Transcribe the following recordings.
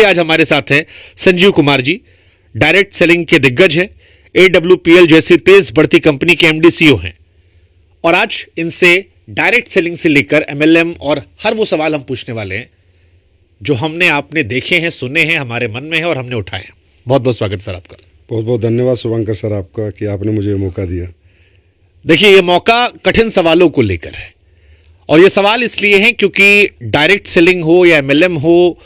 आज हमारे साथ हैं संजीव कुमार जी, डायरेक्ट सेलिंग के दिग्गज हैं, AWPL जैसी तेज बढ़ती कंपनी के MD CEO हैं। और आज इनसे डायरेक्ट सेलिंग से लेकर MLM और हर वो सवाल हम पूछने वाले हैं जो हमने आपने देखे हैं, सुने हैं, हमारे मन में है और हमने उठाए हैं। बहुत बहुत स्वागत सर आपका। बहुत बहुत धन्यवाद शुभंकर सर आपका कि आपने मुझे ये मौका दिया। देखिए, ये मौका कठिन सवालों को लेकर है और ये सवाल इसलिए हैं क्योंकि डायरेक्ट सेलिंग हो या MLM हो,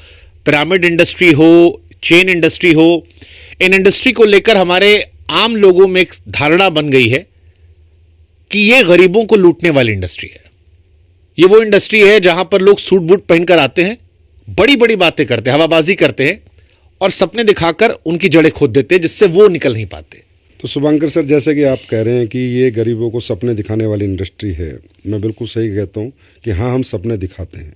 पिरामिड इंडस्ट्री हो, चेन इंडस्ट्री हो, इन इंडस्ट्री को लेकर हमारे आम लोगों में एक धारणा बन गई है कि ये गरीबों को लूटने वाली इंडस्ट्री है। ये वो इंडस्ट्री है जहां पर लोग सूट बूट पहनकर आते हैं, बड़ी बड़ी बातें करते हैं, हवाबाजी करते हैं और सपने दिखाकर उनकी जड़ें खोद देते हैं जिससे वो निकल नहीं पाते। तो शुभंकर सर, जैसे कि आप कह रहे हैं कि ये गरीबों को सपने दिखाने वाली इंडस्ट्री है, मैं बिल्कुल सही कहता हूँ कि हाँ, हम सपने दिखाते हैं।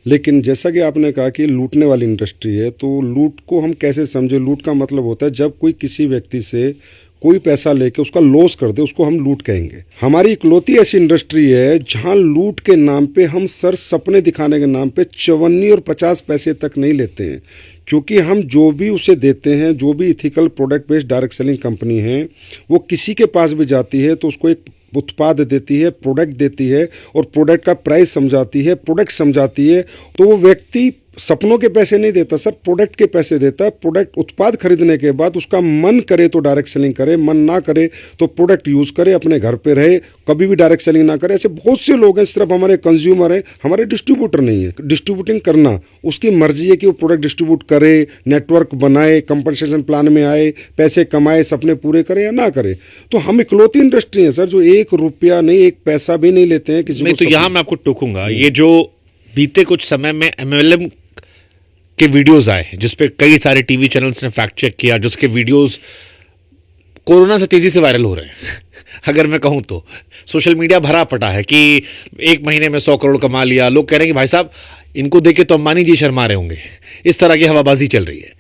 लेकिन जैसा कि आपने कहा कि लूटने वाली इंडस्ट्री है, तो लूट को हम कैसे समझे? लूट का मतलब होता है जब कोई किसी व्यक्ति से कोई पैसा लेके उसका लॉस कर दे, उसको हम लूट कहेंगे। हमारी इकलौती ऐसी इंडस्ट्री है जहां लूट के नाम पे हम सर सपने दिखाने के नाम पे 54 और 50 पैसे तक नहीं लेते हैं, क्योंकि हम जो भी उसे देते हैं, जो भी ethical product based direct selling company है, वो किसी के पास भी जाती है तो उसको एक उत्पाद देती है, प्रोडक्ट देती है और प्रोडक्ट का प्राइस समझाती है, प्रोडक्ट समझाती है। तो वो व्यक्ति सपनों के पैसे नहीं देता सर, प्रोडक्ट के पैसे देता है। प्रोडक्ट उत्पाद खरीदने के बाद उसका मन करे तो डायरेक्ट सेलिंग करे, मन ना करे तो प्रोडक्ट यूज़ करे, अपने घर पे रहे, कभी भी डायरेक्ट सेलिंग ना करे। ऐसे बहुत से लोग हैं, सिर्फ हमारे कंज्यूमर हैं, हमारे डिस्ट्रीब्यूटर नहीं है। डिस्ट्रीब्यूटिंग करना उसकी मर्जी है कि वो प्रोडक्ट डिस्ट्रीब्यूट करे, नेटवर्क बनाए, कंपनसेशन प्लान में आए, पैसे कमाए, सपने पूरे करे या ना करे। तो हम इकलौती इंडस्ट्री है सर जो 1 रुपया नहीं, 1 पैसा भी नहीं लेते हैं किसी को। तो यहाँ मैं आपको टोकूंगा, ये जो बीते कुछ समय में MLM के वीडियोस आए जिसपे कई सारे टीवी चैनल्स ने फैक्ट चेक किया, जिसके वीडियोस कोरोना से तेजी से वायरल हो रहे हैं अगर मैं कहूं तो सोशल मीडिया भरा पटा है कि 1 महीने में 100 करोड़ कमा लिया। लोग कह रहे हैं कि भाई साहब, इनको देख के तो अंबानी जी शर्मा रहे होंगे। इस तरह की हवाबाजी चल रही है।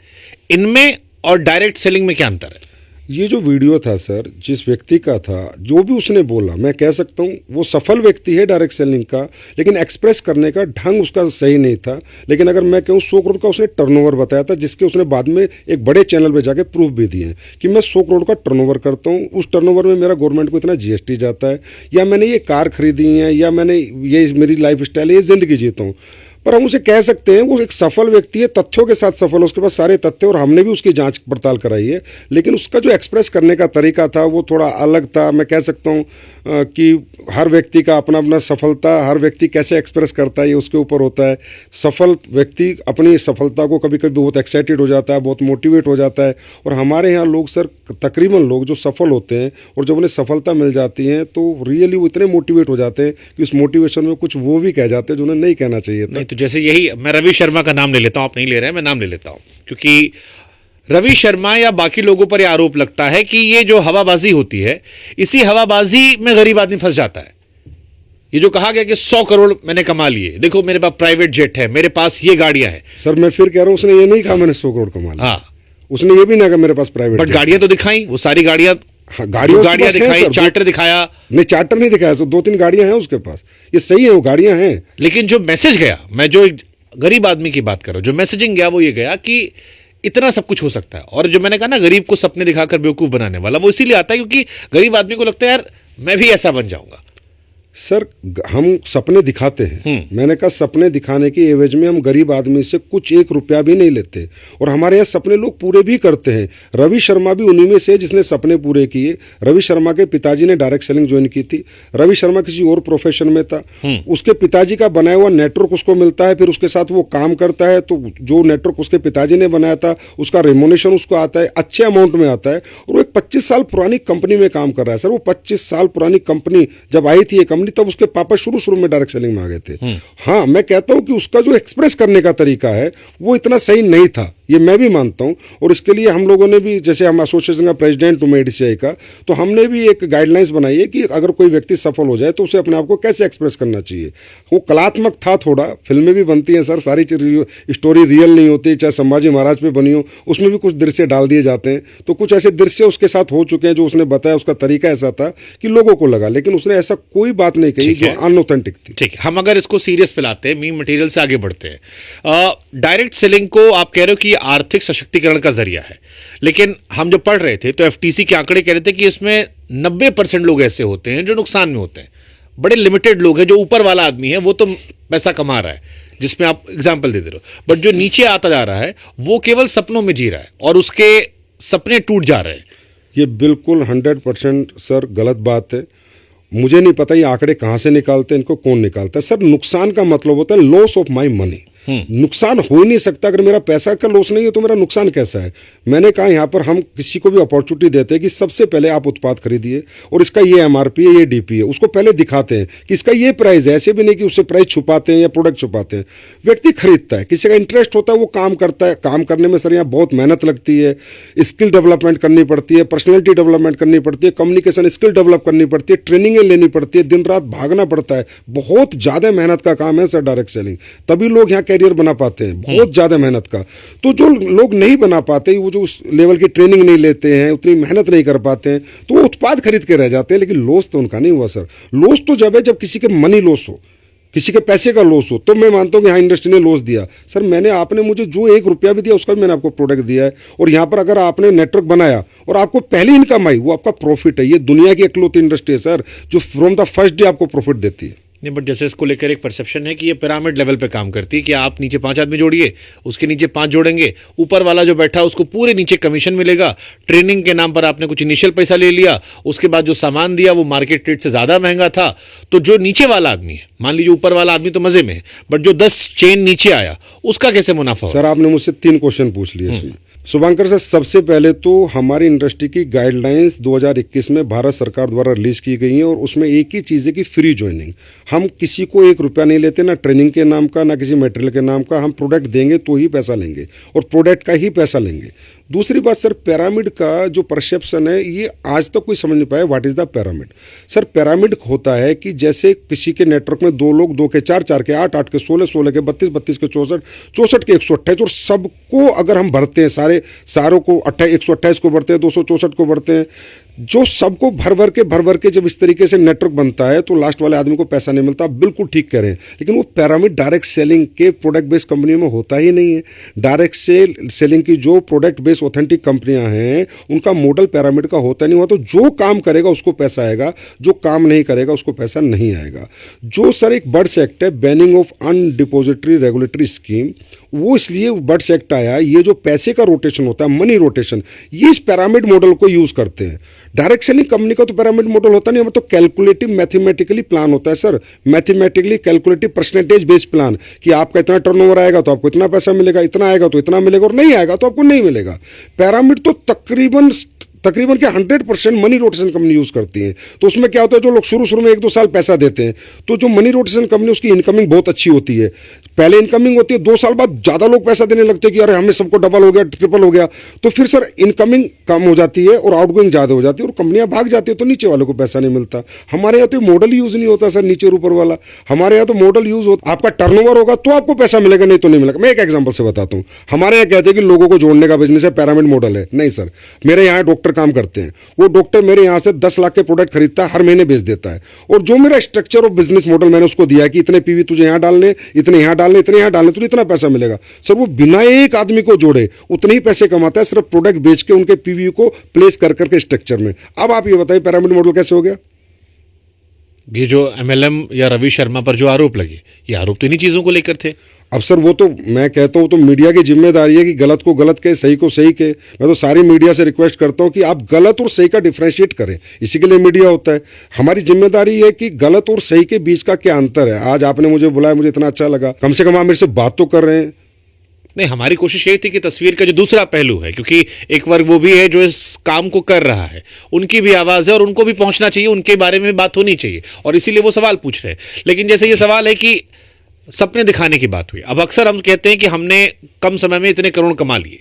इनमें और डायरेक्ट सेलिंग में क्या अंतर है? ये जो वीडियो था सर, जिस व्यक्ति का था, जो भी उसने बोला, मैं कह सकता हूँ वो सफल व्यक्ति है डायरेक्ट सेलिंग का, लेकिन एक्सप्रेस करने का ढंग उसका सही नहीं था। लेकिन अगर मैं कहूँ 100 करोड़ का उसने टर्नओवर बताया था, जिसके उसने बाद में एक बड़े चैनल पे जाके प्रूफ भी दिए कि मैं 100 करोड़ का टर्नओवर करता हूँ, उस टर्नओवर में मेरा गवर्नमेंट को इतना GST जाता है, या मैंने ये कार खरीदी है, या मैंने ये मेरी लाइफ स्टाइल है, ये जिंदगी जीता हूँ। पर हम उसे कह सकते हैं वो एक सफल व्यक्ति है, तथ्यों के साथ सफल है, उसके पास सारे तथ्य और हमने भी उसकी जांच पड़ताल कराई है। लेकिन उसका जो एक्सप्रेस करने का तरीका था वो थोड़ा अलग था। मैं कह सकता हूँ कि हर व्यक्ति का अपना अपना सफलता, हर व्यक्ति कैसे एक्सप्रेस करता है ये उसके ऊपर होता है। सफल व्यक्ति अपनी सफलता को कभी कभी बहुत एक्साइटेड हो जाता है, बहुत मोटिवेट हो जाता है। और हमारे यहाँ लोग सर, तकरीबन लोग जो सफल होते हैं और जब उन्हें सफलता मिल जाती है तो रियली वो इतने मोटिवेट हो जाते हैं कि उस मोटिवेशन में कुछ वो भी कह जाते हैं जो उन्हें नहीं कहना चाहिए था। तो जैसे यही, मैं रवि शर्मा का नाम ले लेता हूं, आप नहीं ले रहे हैं, मैं नाम ले लेता हूं, क्योंकि रवि शर्मा या बाकी लोगों पर यह आरोप लगता है कि ये जो हवाबाजी होती है, इसी हवाबाजी में गरीब आदमी फंस जाता है। ये जो कहा गया कि 100 करोड़ मैंने कमा लिए, देखो मेरे पास प्राइवेट जेट है, मेरे पास ये गाड़ियां हैं। सर मैं फिर कह रहा हूं, उसने ये नहीं कहा मैंने 100 करोड़ कमा लिया। हाँ, उसने ये भी ना कहा मेरे पास प्राइवेट, बट गाड़ियां तो दिखाई, वो सारी गाड़ियां, हाँ, गाड़ियां दिखाई, चार्टर दिखाया। नहीं, चार्टर नहीं दिखाया, तो 2-3 गाड़ियां हैं उसके पास, ये सही है, वो गाड़ियां हैं। लेकिन जो मैसेज गया, मैं जो गरीब आदमी की बात कर रहा हूं, जो मैसेजिंग गया वो ये गया कि इतना सब कुछ हो सकता है। और जो मैंने कहा ना, गरीब को सपने दिखाकर बेवकूफ बनाने वाला, वो इसीलिए आता है क्योंकि गरीब आदमी को लगता है यार मैं भी ऐसा बन जाऊंगा। सर हम सपने दिखाते हैं, मैंने कहा सपने दिखाने की एवज में हम गरीब आदमी से कुछ 1 रुपया भी नहीं लेते और हमारे यहाँ सपने लोग पूरे भी करते हैं। रवि शर्मा भी उन्हीं में से जिसने सपने पूरे किए। रवि शर्मा के पिताजी ने डायरेक्ट सेलिंग ज्वाइन की थी। रवि शर्मा किसी और प्रोफेशन में था, उसके पिताजी का बनाया हुआ नेटवर्क उसको मिलता है, फिर उसके साथ वो काम करता है। तो जो नेटवर्क उसके पिताजी ने बनाया था उसका रेमोनेशन उसको आता है, अच्छे अमाउंट में आता है, और वो एक 25 साल पुरानी कंपनी में काम कर रहा है। सर वो 25 साल पुरानी कंपनी जब आई थी ये कंपनी, तब उसके पापा शुरू में डायरेक्ट सेलिंग में आ गए थे। हाँ, मैं कहता हूं कि उसका जो एक्सप्रेस करने का तरीका है वो इतना सही नहीं था। ये मैं भी मानता हूँ। और इसके लिए हम लोगों ने भी, जैसे हम एसोसिएशन का प्रेसिडेंट हूँ ADCI का, तो हमने भी एक गाइडलाइंस बनाई है कि अगर कोई व्यक्ति सफल हो जाए तो उसे अपने आप को कैसे एक्सप्रेस करना चाहिए। वो कलात्मक था थोड़ा, फिल्में भी बनती हैं सर, सारी स्टोरी रियल नहीं होती, चाहे संभाजी महाराज पे बनी हो, उसमें भी कुछ दृश्य डाल दिए जाते हैं। तो कुछ ऐसे दृश्य उसके साथ हो चुके हैं जो उसने बताया, उसका तरीका ऐसा था कि लोगों को लगा, लेकिन उसने ऐसा कोई बात नहीं कही जो अनऑथेंटिक थी। ठीक है, हम अगर इसको सीरियस पे लाते हैं, मीम मटेरियल से आगे बढ़ते हैं। डायरेक्ट सेलिंग को आप कह रहे हो कि ये आर्थिक सशक्तिकरण का जरिया है, लेकिन हम जब पढ़ रहे थे तो FTC के आंकड़े कह रहे थे कि इसमें 90% लोग ऐसे होते हैं जो नुकसान में होते हैं। बड़े लिमिटेड लोग हैं, जो ऊपर वाला आदमी है वो तो पैसा कमा रहा है, जिसमें आप एग्जाम्पल दे रहे हो, बट जो नीचे आता जा रहा है वो केवल सपनों में जी रहा है और उसके सपने टूट जा रहे हैं। ये बिल्कुल 100% सर गलत बात है। मुझे नहीं पता ये आंकड़े कहाँ से निकालते हैं, इनको कौन निकालता है। सर नुकसान का मतलब होता है लॉस ऑफ माई मनी। नुकसान हो ही नहीं सकता, अगर मेरा पैसा का लॉस नहीं है तो मेरा नुकसान कैसा है। मैंने कहा यहाँ पर हम किसी को भी अपॉर्चुनिटी देते हैं कि सबसे पहले आप उत्पाद खरीदिए और इसका ये MRP है, ये DP है, उसको पहले दिखाते हैं कि इसका ये प्राइस है। ऐसे भी नहीं कि उससे प्राइस छुपाते हैं या प्रोडक्ट छुपाते हैं। व्यक्ति खरीदता है, किसी का इंटरेस्ट होता है, वो काम करता है। काम करने में सर यहाँ बहुत मेहनत लगती है, स्किल डेवलपमेंट करनी पड़ती है, पर्सनैलिटी डेवलपमेंट करनी पड़ती है, कम्युनिकेशन स्किल डेवलप करनी पड़ती है, ट्रेनिंगें लेनी पड़ती है, दिन रात भागना पड़ता है। बहुत ज़्यादा मेहनत का काम है सर डायरेक्ट सेलिंग, तभी लोग यहाँ कैरियर बना पाते हैं, बहुत ज़्यादा मेहनत का। तो जो लोग नहीं बना पाते, वो जो उस लेवल की ट्रेनिंग नहीं लेते हैं, उतनी मेहनत नहीं कर पाते हैं, तो वो उत्पाद खरीद के रह जाते हैं, लेकिन लॉस तो उनका नहीं हुआ सर। लॉस तो जब है जब किसी के मनी लॉस हो, किसी के पैसे का लॉस हो, तो मैं मानता हूँ कि हाँ इंडस्ट्री ने लॉस दिया। सर आपने मुझे जो 1 रुपया भी दिया उसका भी मैंने आपको प्रोडक्ट दिया है, और यहाँ पर अगर आपने नेटवर्क बनाया और आपको पहली इनकम आई, वो आपका प्रॉफिट है। ये दुनिया की इकलौती इंडस्ट्री है सर जो फ्रॉम द फर्स्ट डे आपको प्रॉफिट देती है। नहीं, बट जैसे इसको लेकर एक परसेप्शन है कि ये पिरामिड लेवल पे काम करती है कि आप नीचे 5 आदमी जोड़िए, उसके नीचे 5 जोड़ेंगे, ऊपर वाला जो बैठा है उसको पूरे नीचे कमीशन मिलेगा। ट्रेनिंग के नाम पर आपने कुछ इनिशियल पैसा ले लिया, उसके बाद जो सामान दिया वो मार्केट रेट से ज़्यादा महंगा था। तो जो नीचे वाला आदमी है, मान लीजिए ऊपर वाला आदमी तो मज़े में है, बट जो 10 चेन नीचे आया उसका कैसे मुनाफा? सर आपने मुझसे 3 क्वेश्चन पूछ लिए इसमें। शुभंकर सर, सबसे पहले तो हमारी इंडस्ट्री की गाइडलाइंस 2021 में भारत सरकार द्वारा रिलीज की गई हैं, और उसमें एक ही चीज़ है कि फ्री ज्वाइनिंग। हम किसी को 1 रुपया नहीं लेते, ना ट्रेनिंग के नाम का, ना किसी मटेरियल के नाम का। हम प्रोडक्ट देंगे तो ही पैसा लेंगे, और प्रोडक्ट का ही पैसा लेंगे। दूसरी बात सर, पिरामिड का जो परसेप्शन है, ये आज तक कोई समझ नहीं पाया what is the pyramid. Sir pyramid होता है कि जैसे किसी के नेटवर्क में 2 लोग, 2 के 4, 4 के 8, 8 के 16, 16 के 32, 32 के 64, 64 के 128, और सबको अगर हम भरते हैं, सारों को 128 को भरते हैं, 264 को भरते हैं, जो सबको भर भर के जब इस तरीके से नेटवर्क बनता है तो लास्ट वाले आदमी को पैसा नहीं मिलता। बिल्कुल ठीक कह रहे हैं, लेकिन वो पिरामिड डायरेक्ट सेलिंग के प्रोडक्ट बेस्ड कंपनियों में होता ही नहीं है। डायरेक्ट सेलिंग की जो प्रोडक्ट बेस्ड ऑथेंटिक कंपनियां हैं, उनका मॉडल पिरामिड का होता नहीं हुआ। तो जो काम करेगा उसको पैसा आएगा, जो काम नहीं करेगा उसको पैसा नहीं आएगा। जो सर एक बर्ड्स एक्ट है, बैनिंग ऑफ अनडिपोजिटरी रेगुलेटरी स्कीम, वो इसलिए बर्ड्स एक्ट आया। ये जो पैसे का रोटेशन होता है, मनी रोटेशन, ये इस पिरामिड मॉडल को यूज करते हैं। डायरेक्ट सेलिंग कंपनी का तो पिरामिड मॉडल होता नहीं, हमें तो कैलकुलेटिव मैथमेटिकली प्लान होता है sir, mathematically calculative percentage based plan, कि आपका इतना टर्नओवर आएगा तो आपको इतना पैसा मिलेगा, इतना आएगा तो इतना मिलेगा, और नहीं आएगा तो आपको नहीं मिलेगा। पिरामिड तो तकरीबन के 100% मनी रोटेशन कंपनी यूज करती है। तो उसमें क्या होता है, जो लोग शुरू में 1-2 साल पैसा देते हैं, तो जो मनी रोटेशन कंपनी, उसकी इनकमिंग बहुत अच्छी होती है। पहले इनकमिंग होती है, 2 साल बाद ज्यादा लोग पैसा देने लगते हैं कि अरे हमें सबको डबल हो गया, ट्रिपल हो गया। तो फिर सर इनकमिंग कम हो जाती है और आउटगोइंग ज्यादा हो जाती है, और कंपनियां भाग जाती है, तो नीचे वालों को पैसा नहीं मिलता। हमारे यहाँ तो मॉडल यूज नहीं होता सर, नीचे और ऊपर वाला। हमारे यहाँ तो मॉडल यूज होता, आपका टर्नओवर होगा तो आपको पैसा मिलेगा, नहीं तो नहीं मिलेगा। मैं एक एग्जाम्पल से बताता हूँ। हमारे यहाँ कहते हैं कि लोगों को जोड़ने का बिजनेस है, पिरामिड मॉडल है। नहीं सर, मेरे यहाँ डॉक्टर काम करते हैं, वो डॉक्टर मेरे यहाँ से 10 लाख के प्रोडक्ट खरीदता है, हर महीने बेच देता है, और जो मेरा स्ट्रक्चर ऑफ बिजनेस मॉडल मैंने उसको दिया है कि इतने पीवी तुझे यहाँ डालने, इतने यहाँ डालने, इतने यहाँ डालने, तुझे इतना पैसा मिलेगा। सर वो बिना एक आदमी को जोड़े उतने ही पैसे कमाता है, सिर्फ प्रोडक्ट बेच के उनके पीवी को प्लेस कर करके स्ट्रक्चर में। अब आप ये बताइए पिरामिड मॉडल कैसे हो गया? ये जो MLM या रवि शर्मा पर जो आरोप लगे, ये आरोप तो इन्हीं चीजों को लेकर थे। अब सर वो तो मैं कहता हूँ तो मीडिया की जिम्मेदारी है कि गलत को गलत कहे, सही को सही कहे। मैं तो सारी मीडिया से रिक्वेस्ट करता हूँ कि आप गलत और सही का डिफरेंशिएट करें, इसी के लिए मीडिया होता है। हमारी जिम्मेदारी है कि गलत और सही के बीच का क्या अंतर है। आज आपने मुझे बुलाया, मुझे इतना अच्छा लगा, कम से कम आप मेरे से बात तो कर रहे हैं। नहीं, हमारी कोशिश यही थी कि तस्वीर का जो दूसरा पहलू है, क्योंकि एक वर्ग वो भी है जो इस काम को कर रहा है, उनकी भी आवाज़ है और उनको भी पहुंचना चाहिए, उनके बारे में बात होनी चाहिए, और इसीलिए वो सवाल पूछ रहे हैं। लेकिन जैसे ये सवाल है कि सपने दिखाने की बात हुई। अब अक्सर हम कहते हैं कि हमने कम समय में इतने करोड़ कमा लिए,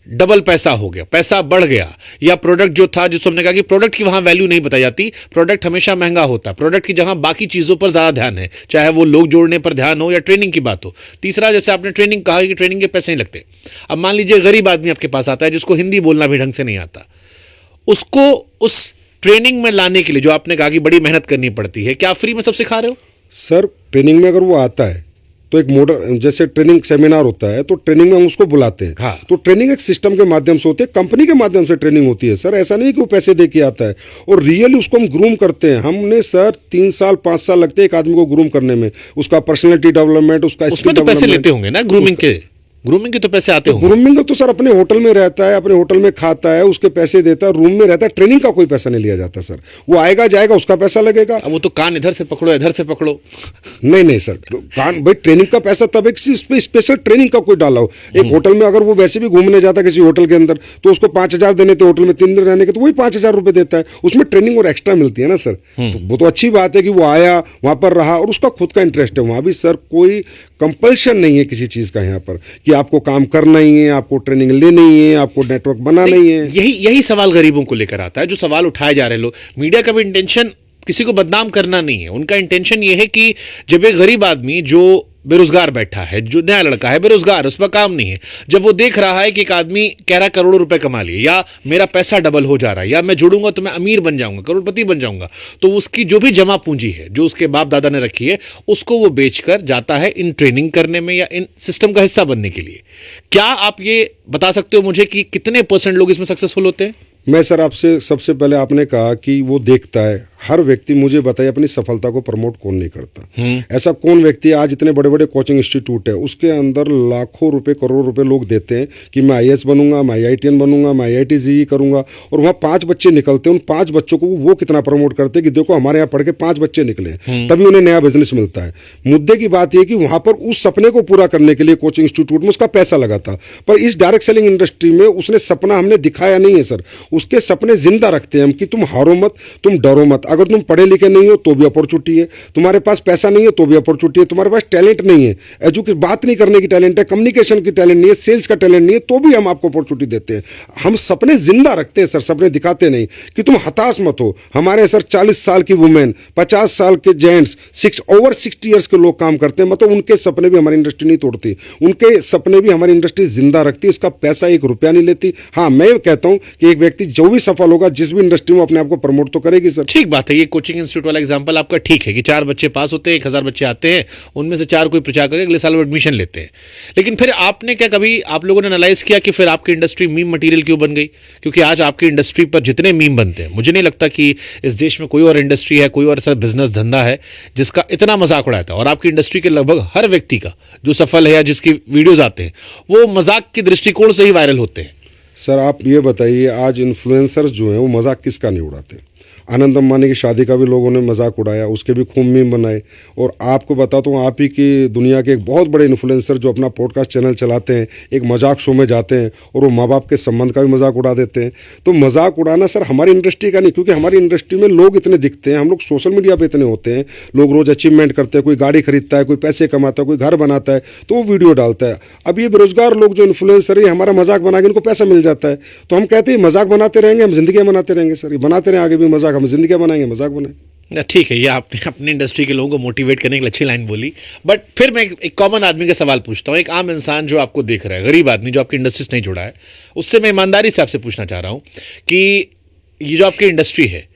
डबल पैसा हो गया, पैसा बढ़ गया, या प्रोडक्ट जो था, जिसको हमने कहा कि प्रोडक्ट की वहां वैल्यू नहीं बताई जाती, प्रोडक्ट हमेशा महंगा होता है, प्रोडक्ट की जहां बाकी चीजों पर ज्यादा ध्यान है, चाहे वो लोग जोड़ने पर ध्यान हो या ट्रेनिंग की बात हो। तीसरा, जैसे आपने ट्रेनिंग कहा कि ट्रेनिंग के पैसे नहीं लगते। अब मान लीजिए गरीब आदमी आपके पास आता है जिसको हिंदी बोलना भी ढंग से नहीं आता, उसको उस ट्रेनिंग में लाने के लिए जो आपने कहा कि बड़ी मेहनत करनी पड़ती है, क्या आप फ्री में सब सिखा रहे हो? सर ट्रेनिंग में अगर वो आता है तो एक मॉडल, जैसे ट्रेनिंग सेमिनार होता है तो ट्रेनिंग में हम उसको बुलाते हैं। हाँ। तो ट्रेनिंग एक सिस्टम के माध्यम से होती है, कंपनी के माध्यम से ट्रेनिंग होती है सर। ऐसा नहीं कि वो पैसे दे के आता है, और रियली उसको हम ग्रूम करते हैं। हमने सर 3 साल 5 साल लगते हैं एक आदमी को ग्रूम करने में, उसका पर्सनैलिटी डेवलपमेंट, उसका उसमें तो पैसे लेते होंगे ना ग्रूमिंग के? ग्रूमिंग के तो पैसे आते होंगे। ग्रूमिंग तो सर अपने होटल में रहता है, अपने होटल में खाता है, उसके पैसे देता है, रूम में रहता है, ट्रेनिंग का कोई पैसा नहीं लिया जाता सर। वो आएगा जाएगा, उसका पैसा लगेगा। अब वो तो कान इधर से पकड़ो इधर से पकड़ो। नहीं सर, कान भाई ट्रेनिंग का पैसा तब एक स्पेशल ट्रेनिंग का कोई डाला हो। एक होटल में अगर वो वैसे भी घूमने जाता किसी होटल के अंदर तो उसको 5,000 देने थे, होटल में 3 दिन रहने के, तो वही 5,000 रुपए देता है, उसमें ट्रेनिंग और एक्स्ट्रा मिलती है ना सर। तो वो तो अच्छी बात है कि वो आया, वहां पर रहा और उसका खुद का इंटरेस्ट है। वहां भी सर कोई कंपल्शन नहीं है किसी चीज का यहाँ पर कि आपको काम करना ही है, आपको ट्रेनिंग लेनी है, आपको नेटवर्क बनाना ही है। यही सवाल गरीबों को लेकर आता है, जो सवाल उठाए जा रहे लोग। मीडिया का भी इंटेंशन किसी को बदनाम करना नहीं है, उनका इंटेंशन ये है कि जब एक गरीब आदमी जो बेरोजगार बैठा है, जो नया लड़का है बेरोजगार, उस पर काम नहीं है, जब वो देख रहा है कि एक आदमी कह रहा है करोड़ों रुपए कमा लिए, या मेरा पैसा डबल हो जा रहा है, या मैं जुड़ूंगा तो मैं अमीर बन जाऊंगा, करोड़पति बन जाऊंगा, तो उसकी जो भी जमा पूंजी है जो उसके बाप दादा ने रखी है, उसको वो बेचकर जाता है इन ट्रेनिंग करने में या इन सिस्टम का हिस्सा बनने के लिए। क्या आप ये बता सकते हो मुझे कि कितने % लोग इसमें सक्सेसफुल होते हैं? मैं सर आपसे सबसे पहले आपने कहा कि वो देखता है, हर व्यक्ति मुझे बताइए अपनी सफलता को प्रमोट कौन नहीं करता? ऐसा कौन व्यक्ति आज इतने बड़े बड़े कोचिंग इंस्टीट्यूट है, उसके अंदर लाखों रुपए करोड़ों रुपए लोग देते हैं कि मैं IAS बनूंगा, मैं IITian बनूंगा, मैं IIT JEE करूंगा, और वहाँ 5 बच्चे निकलते हैं। उन 5 बच्चों को वो कितना प्रमोट करते हैं कि देखो हमारे यहाँ पढ़ के 5 बच्चे निकले, तभी उन्हें नया बिजनेस मिलता है। मुद्दे की बात यह कि वहां पर उस सपने को पूरा करने के लिए कोचिंग इंस्टीट्यूट में उसका पैसा लगा था, पर इस डायरेक्ट सेलिंग इंडस्ट्री में उसने सपना हमने दिखाया नहीं है सर। उसके सपने जिंदा रखते हैं हम कि तुम हारो मत, तुम डरो मत। अगर तुम पढ़े लिखे नहीं हो तो भी अपॉर्चुनिटी है, तुम्हारे पास पैसा नहीं है तो भी अपॉर्चुनिटी है, तुम्हारे पास टैलेंट नहीं है, एजुकेशन बात नहीं करने की टैलेंट है, कम्युनिकेशन की टैलेंट नहीं है, सेल्स का टैलेंट नहीं है, तो भी हम आपको अपॉर्चुनिटी देते हैं। हम सपने जिंदा रखते हैं सर, सपने दिखाते नहीं कि तुम हताश मत हो। हमारे सर 40 साल की वुमेन, 50 साल के जेंट्स, ओवर 60 ईयर्स के लोग काम करते हैं, मतलब उनके सपने भी हमारी इंडस्ट्री नहीं तोड़ती, उनके सपने भी हमारी इंडस्ट्री जिंदा रखती है। इसका पैसा 1 रुपया नहीं लेती। हाँ, मैं कहता हूं कि एक व्यक्ति जो भी सफल होगा जिस भी इंडस्ट्री में, अपने आप को प्रमोट तो करेगी सर। ठीक बात है, ये कोचिंग इंस्टीट्यूट वाला एग्जांपल आपका ठीक है कि 4 बच्चे पास होते हैं, 1000 बच्चे आते हैं, उनमें से 4 कोई प्रचार करके अगले साल वो एडमिशन लेते हैं। लेकिन फिर आपने क्या कभी आप लोगों ने एनालाइज किया कि फिर आपकी इंडस्ट्री मीम मटेरियल क्यों बन गई? क्योंकि आज आपकी इंडस्ट्री पर जितने मीम बनते हैं, मुझे नहीं लगता कि इस देश में कोई और इंडस्ट्री है, कोई और ऐसा बिजनेस धंधा है जिसका इतना मजाक उड़ाता है। और आपकी इंडस्ट्री के लगभग हर व्यक्ति का जो सफल है या जिसकी वीडियोज आते हैं वो मजाक के दृष्टिकोण से ही वायरल होते हैं। सर आप ये बताइए, आज इन्फ्लुएंसर्स जो हैं वो मजाक किसका नहीं उड़ाते? आनंद अंबानी की शादी का भी लोगों ने मजाक उड़ाया, उसके भी खूब मीम बनाए। और आपको बताता हूँ, आप ही की दुनिया के एक बहुत बड़े इन्फ्लुएंसर जो अपना पॉडकास्ट चैनल चलाते हैं, एक मजाक शो में जाते हैं और वो माँ बाप के संबंध का भी मजाक उड़ा देते हैं। तो मजाक उड़ाना सर हमारी इंडस्ट्री का नहीं, क्योंकि हमारी इंडस्ट्री में लोग इतने दिखते हैं, हम लोग सोशल मीडिया पर इतने होते हैं, लोग रोज़ अचीवमेंट करते हैं, कोई गाड़ी खरीदता है, कोई पैसे कमाता है, कोई घर बनाता है तो वो वीडियो डालता है। अब ये बेरोजगार लोग जो इन्फ्लुएंसर है, हमारा मजाक बना के इनको पैसा मिल जाता है, तो हम कहते हैं मजाक बनाते रहेंगे, हम जिंदगी बनाते रहेंगे सर, ये बनाते रहें आगे भी मजाक, हम जिंदगी बनाएंगे मजाक बनाए। ठीक है, ये आपने अपनी इंडस्ट्री के लोगों को मोटिवेट करने की अच्छी लाइन बोली। बट फिर मैं एक कॉमन आदमी का सवाल पूछता हूँ, एक आम इंसान जो आपको देख रहा है, गरीब आदमी जो आपकी इंडस्ट्री से नहीं जुड़ा है, उससे मैं ईमानदारी से आपसे पूछना चाह रहा हूँ कि ये जो आपकी इंडस्ट्री है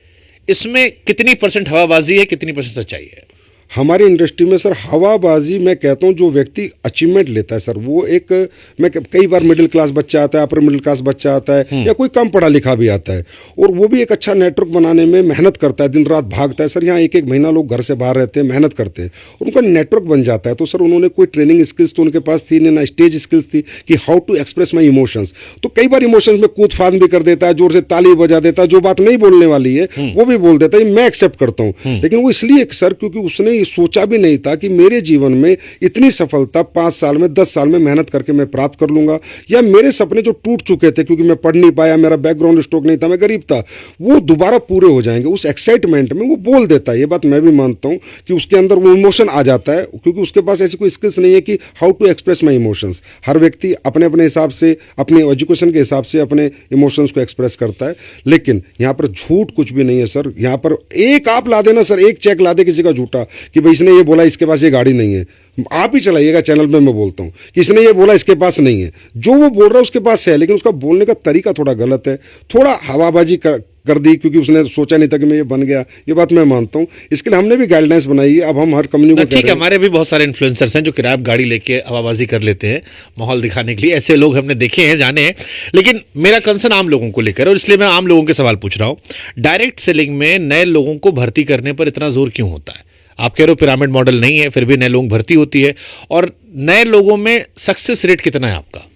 इसमें कितनी % हवाबाजी है, कितनी % सच्चाई है? हमारी इंडस्ट्री में सर हवाबाजी, मैं कहता हूं जो व्यक्ति अचीवमेंट लेता है सर, वो एक, मैं कई बार मिडिल क्लास बच्चा आता है, अपर मिडिल क्लास बच्चा आता है, या कोई कम पढ़ा लिखा भी आता है, और वो भी एक अच्छा नेटवर्क बनाने में मेहनत करता है, दिन रात भागता है सर। यहाँ 1-1 महीना लोग घर से बाहर रहते हैं, मेहनत करते हैं, और उनका नेटवर्क बन जाता है। तो सर उन्होंने कोई ट्रेनिंग स्किल्स तो उनके पास थी नहीं, ना स्टेज स्किल्स थी कि how to express my emotions. तो कई बार इमोशंस में कूद फान भी कर देता है, जोर से ताली बजा देता है, जो बात नहीं बोलने वाली है वो भी बोल देता है, मैं एक्सेप्ट करता हूँ। लेकिन वो इसलिए सर क्योंकि उसने ये सोचा भी नहीं था कि मेरे जीवन में इतनी सफलता 5 साल में 10 साल में मेहनत करके मैं प्राप्त कर लूँगा, या मेरे सपने जो टूट चुके थे क्योंकि मैं पढ़ नहीं पाया, मेरा बैकग्राउंड स्ट्रोक नहीं था, मैं गरीब था, वो दोबारा पूरे हो जाएंगे। उस एक्साइटमेंट में वो बोल देता है, ये बात मैं भी मानता हूँ कि उसके अंदर वो इमोशन आ जाता है, क्योंकि उसके पास ऐसी कोई स्किल्स नहीं है कि how to express my emotions. हर व्यक्ति अपने अपने हिसाब से, अपने एजुकेशन के हिसाब से अपने इमोशंस को एक्सप्रेस करता है। लेकिन यहाँ पर झूठ कुछ भी नहीं है सर। यहाँ पर एक आप ला देना सर, एक चेक ला दे किसी का झूठा कि भाई इसने ये बोला इसके पास ये गाड़ी नहीं है, आप ही चलाइएगा चैनल पे, मैं बोलता हूँ कि इसने ये बोला इसके पास नहीं है। जो वो बोल रहा है उसके पास है, लेकिन उसका बोलने का तरीका थोड़ा गलत है, थोड़ा हवाबाजी कर दी क्योंकि उसने सोचा नहीं था कि मैं ये बन गया। ये बात मैं मानता हूँ, इसके लिए हमने भी गाइडलाइंस बनाई है। अब हम हर कंपनी को ठीक है, हमारे भी बहुत सारे इन्फ्लुएंसर्स हैं जो किराया गाड़ी लेके हवाबाजी कर लेते हैं माहौल दिखाने के लिए, ऐसे लोग हमने देखे हैं, जाने हैं। लेकिन मेरा कंसर्न आम लोगों को लेकर, और इसलिए मैं आम लोगों के सवाल पूछ रहा हूँ। डायरेक्ट सेलिंग में नए लोगों को भर्ती करने पर इतना जोर क्यों होता है? आप कह रहे हो पिरामिड मॉडल नहीं है, फिर भी नए लोग भर्ती होती है, और नए लोगों में सक्सेस रेट कितना है आपका?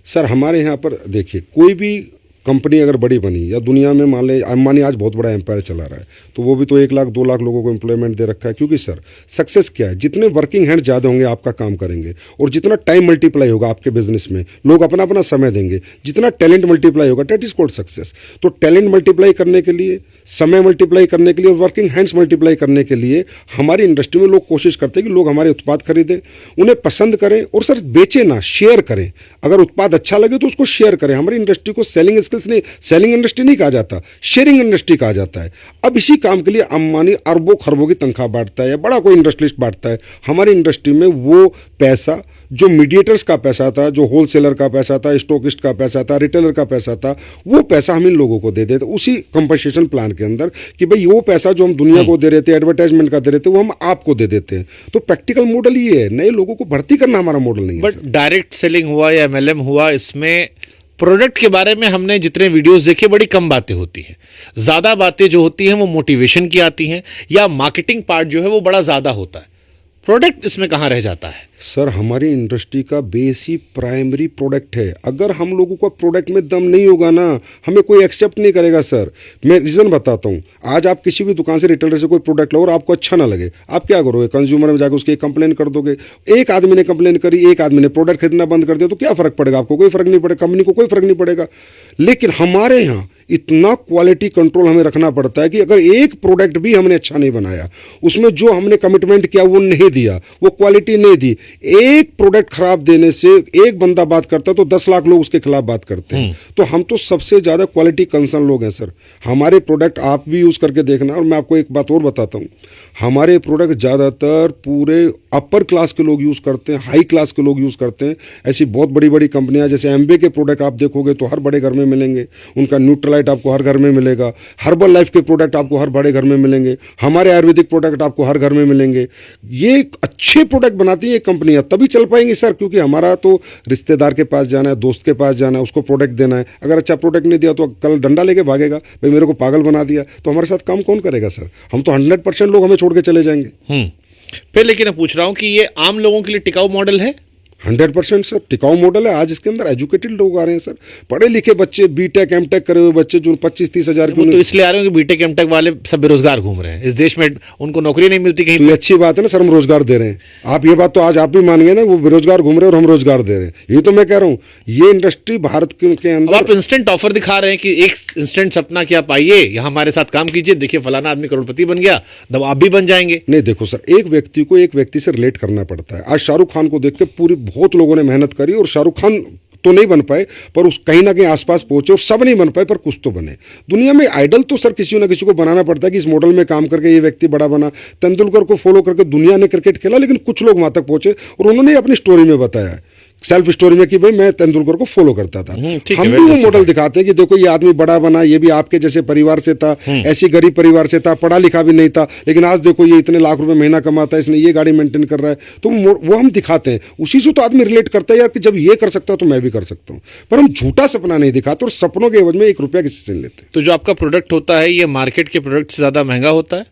सर हमारे यहाँ पर देखिए, कोई भी कंपनी अगर बड़ी बनी या दुनिया में मान ले अंबानी आज बहुत बड़ा एम्पायर चला रहा है, तो वो भी तो 1 लाख 2 लाख लोगों को एम्प्लॉयमेंट दे रखा है। क्योंकि सर सक्सेस क्या है, जितने वर्किंग हैंड ज़्यादा होंगे आपका काम करेंगे, और जितना टाइम मल्टीप्लाई होगा आपके बिजनेस में, लोग अपना अपना समय देंगे, जितना टैलेंट मल्टीप्लाई होगा, दैट इज कॉल्ड सक्सेस। तो टैलेंट मल्टीप्लाई करने के लिए, समय मल्टीप्लाई करने के लिए और वर्किंग हैंड्स मल्टीप्लाई करने के लिए हमारी इंडस्ट्री में लोग कोशिश करते हैं कि लोग हमारे उत्पाद खरीदें, उन्हें पसंद करें, और सर बेचे ना, शेयर करें। अगर उत्पाद अच्छा लगे तो उसको शेयर करें। हमारी इंडस्ट्री को सेलिंग स्किल्स नहीं, सेलिंग इंडस्ट्री नहीं कहा जाता, शेयरिंग इंडस्ट्री कहा जाता है। अब इसी काम के लिए अंबानी अरबों खरबों की तनख्वाह बांटता है या बड़ा कोई इंडस्ट्रियलिस्ट बांटता है। हमारी इंडस्ट्री में वो पैसा जो मीडिएटर्स का पैसा था, जो होलसेलर का पैसा था, स्टॉकिस्ट का पैसा था, रिटेलर का पैसा था, वो पैसा हम इन लोगों को दे देते उसी कंपनसेशन प्लान के अंदर, कि भाई वो पैसा जो हम दुनिया को दे रहे थे, एडवर्टाइजमेंट का दे रहे थे, वो हम आपको दे देते हैं। तो प्रैक्टिकल मॉडल ये है, नए लोगों को भर्ती करना हमारा मॉडल नहीं है। बट डायरेक्ट सेलिंग हुआ या एमएलएम हुआ, इसमें प्रोडक्ट के बारे में हमने जितने वीडियोस देखे बड़ी कम बातें होती हैं। ज्यादा बातें जो होती हैं वो मोटिवेशन की आती हैं, या मार्केटिंग पार्ट जो है वो बड़ा ज्यादा होता है। प्रोडक्ट इसमें कहाँ रह जाता है? सर हमारी इंडस्ट्री का बेस ही प्राइमरी प्रोडक्ट है। अगर हम लोगों का प्रोडक्ट में दम नहीं होगा ना, हमें कोई एक्सेप्ट नहीं करेगा सर। मैं रीज़न बताता हूँ। आज आप किसी भी दुकान से, रिटेलर से कोई प्रोडक्ट लो और आपको अच्छा ना लगे, आप क्या करोगे? कंज्यूमर में जाकर उसकी कंप्लेन कर दोगे। एक आदमी ने कंप्लेन करी, एक आदमी ने प्रोडक्ट खरीदना बंद कर दिया, तो क्या फ़र्क पड़ेगा? आपको कोई फ़र्क नहीं पड़ेगा, कंपनी को कोई फ़र्क नहीं पड़ेगा। लेकिन हमारे यहाँ इतना क्वालिटी कंट्रोल हमें रखना पड़ता है कि अगर एक प्रोडक्ट भी हमने अच्छा नहीं बनाया, उसमें जो हमने कमिटमेंट किया वो नहीं दिया, वो क्वालिटी नहीं दी, एक प्रोडक्ट खराब देने से एक बंदा बात करता है तो 10 लाख लोग उसके खिलाफ बात करते हैं। तो हम तो सबसे ज़्यादा क्वालिटी कंसर्न लोग हैं सर। हमारे प्रोडक्ट आप भी यूज़ करके देखना। और मैं आपको एक बात और बताता हूँ, हमारे प्रोडक्ट ज़्यादातर पूरे अपर क्लास के लोग यूज़ करते हैं, हाई क्लास के लोग यूज़ करते हैं। ऐसी बहुत बड़ी बड़ी कंपनियां जैसे एम्बे के प्रोडक्ट आप देखोगे तो हर बड़े घर में मिलेंगे, उनका न्यूट्रलाइट आपको हर घर में मिलेगा, हर्बल लाइफ के प्रोडक्ट आपको हर बड़े घर में मिलेंगे, हमारे आयुर्वेदिक प्रोडक्ट आपको हर घर में मिलेंगे। ये अच्छे प्रोडक्ट बनाती हैं ये कंपनियां, तभी चल पाएंगी सर। क्योंकि हमारा तो रिश्तेदार के पास जाना है, दोस्त के पास जाना है, उसको प्रोडक्ट देना है। अगर अच्छा प्रोडक्ट नहीं दिया तो कल डंडा लेके भागेगा, भाई मेरे को पागल बना दिया। तो हमारे साथ काम कौन करेगा सर? हम तो 100% लोग हमें छोड़ के चले जाएंगे। फिर लेकिन मैं पूछ रहा हूं कि ये आम लोगों के लिए टिकाऊ मॉडल है? 100% सर टिकाऊ मॉडल है। आज इसके अंदर एजुकेटेड लोग आ रहे हैं सर, पढ़े लिखे बच्चे, बीटेक एमटेक करे हुए बच्चे जो 25-30 हज़ार की। तो इसलिए आ रहे हो कि बीटेक एमटेक वाले सब बेरोजगार घूम रहे हैं इस देश में, उनको नौकरी नहीं मिलती कहीं। तो ये अच्छी बात है ना सर, हम रोजगार दे रहे हैं। आप ये बात तो आज आप भी मान गए ना, वो बेरोजगार घूम रहे हैं और हम रोजगार दे रहे हैं। ये तो मैं कह रहा हूँ, ये इंडस्ट्री भारत के अंदर। आप इंस्टेंट ऑफर दिखा रहे हैं कि एक इंस्टेंट सपना कि आप आइए यहाँ हमारे साथ काम कीजिए, देखिए फलाना आदमी करोड़पति बन गया, तब आप भी बन जाएंगे। नहीं देखो सर, एक व्यक्ति को एक व्यक्ति से रिलेट करना पड़ता है। आज शाहरुख खान को देख के पूरी बहुत लोगों ने मेहनत करी, और शाहरुख खान तो नहीं बन पाए पर उस कहीं ना कहीं आसपास पहुंचे, और सब नहीं बन पाए पर कुछ तो बने। दुनिया में आइडल तो सर किसी ना किसी को बनाना पड़ता है कि इस मॉडल में काम करके ये व्यक्ति बड़ा बना। तेंदुलकर को फॉलो करके दुनिया ने क्रिकेट खेला, लेकिन कुछ लोग वहां तक पहुंचे और उन्होंने अपनी स्टोरी में बताया है, सेल्फ स्टोरी में, कि भाई मैं तेंदुलकर को फॉलो करता था। हम भी वो मॉडल दिखाते हैं कि देखो ये आदमी बड़ा बना, ये भी आपके जैसे परिवार से था, ऐसी गरीब परिवार से था, पढ़ा लिखा भी नहीं था, लेकिन आज देखो ये इतने लाख रुपए महीना कमाता है, इसने ये गाड़ी मेंटेन कर रहा है। तो वो हम दिखाते हैं, उसी से तो आदमी रिलेट करता है यार कि जब ये कर सकता है तो मैं भी कर सकता हूँ। पर हम झूठा सपना नहीं दिखाते और सपनों के एवज में 1 रुपया किसी से नहीं लेते। तो जो आपका प्रोडक्ट होता है ये मार्केट के प्रोडक्ट से ज्यादा महंगा होता है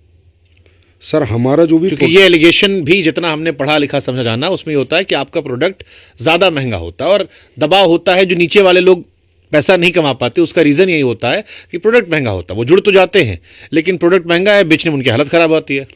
सर? हमारा जो भी, क्योंकि ये एलिगेशन भी जितना हमने पढ़ा लिखा समझा जाना उसमें होता है कि आपका प्रोडक्ट ज्यादा महंगा होता है और दबाव होता है जो नीचे वाले लोग पैसा नहीं कमा पाते। उसका रीजन यही होता है कि प्रोडक्ट महंगा होता है। वो जुड़ तो जाते हैं लेकिन प्रोडक्ट महंगा है, बेचने में उनकी हालत खराब होती है।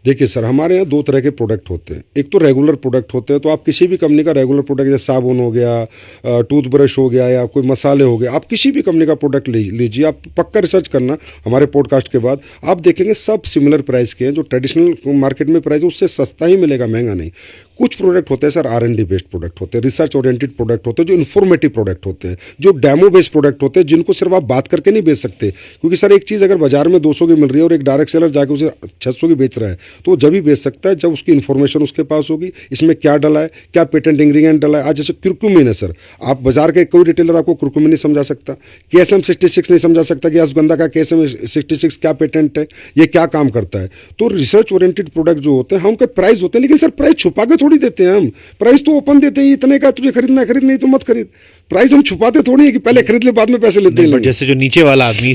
देखिए सर, हमारे यहाँ दो तरह के प्रोडक्ट होते हैं। एक तो रेगुलर प्रोडक्ट होते हैं, तो आप किसी भी कंपनी का रेगुलर प्रोडक्ट, जैसे साबुन हो गया, टूथब्रश हो गया, या कोई मसाले हो गए, आप किसी भी कंपनी का प्रोडक्ट लीजिए। आप पक्का रिसर्च करना हमारे पॉडकास्ट के बाद, आप देखेंगे सब सिमिलर प्राइस के हैं। जो ट्रेडिशनल मार्केट में प्राइस है उससे सस्ता ही मिलेगा, महंगा नहीं। कुछ प्रोडक्ट होते हैं सर R&D बेस्ड प्रोडक्ट होते हैं, रिसर्च ओरिएंटेड प्रोडक्ट होते हैं, जो इन्फॉर्मेटिव प्रोडक्ट होते हैं, जो डेमो बेस्ड प्रोडक्ट होते हैं, जिनको सिर्फ आप बात करके नहीं बेच सकते। क्योंकि सर एक चीज़ अगर बाजार में 200 की मिल रही है और एक डायरेक्ट सेलर जाके उसे 600 की बेच रहा है, तो जब भी बेच सकता है जब उसकी इन्फॉर्मेशन उसके पास होगी, इसमें क्या डला है, क्या पेटेंट इंग्रीडिएंट डला है। आज जैसे कुरकुमिन है सर, आप बाजार के कोई रिटेलर आपको कुरकुमिन नहीं समझा सकता, KSM 66 नहीं समझा सकता कि अश्वगंधा का KSM 66 क्या पेटेंट है, ये क्या काम करता है। तो रिसर्च ओरिएंटेड प्रोडक्ट जो होते हैं, हम उनके प्राइस होते हैं, लेकिन सर प्राइस छुपा के थोड़ी देते हैं हम। प्राइस तो ओपन देते हैं, इतने का तुझे खरीदना है खरीद, नहीं तो मत खरीद। प्राइस हम छुपाते थोड़ी है कि पहले खरीद ले बाद में पैसे लेते हैं। बट जैसे जो नीचे वाला आदमी,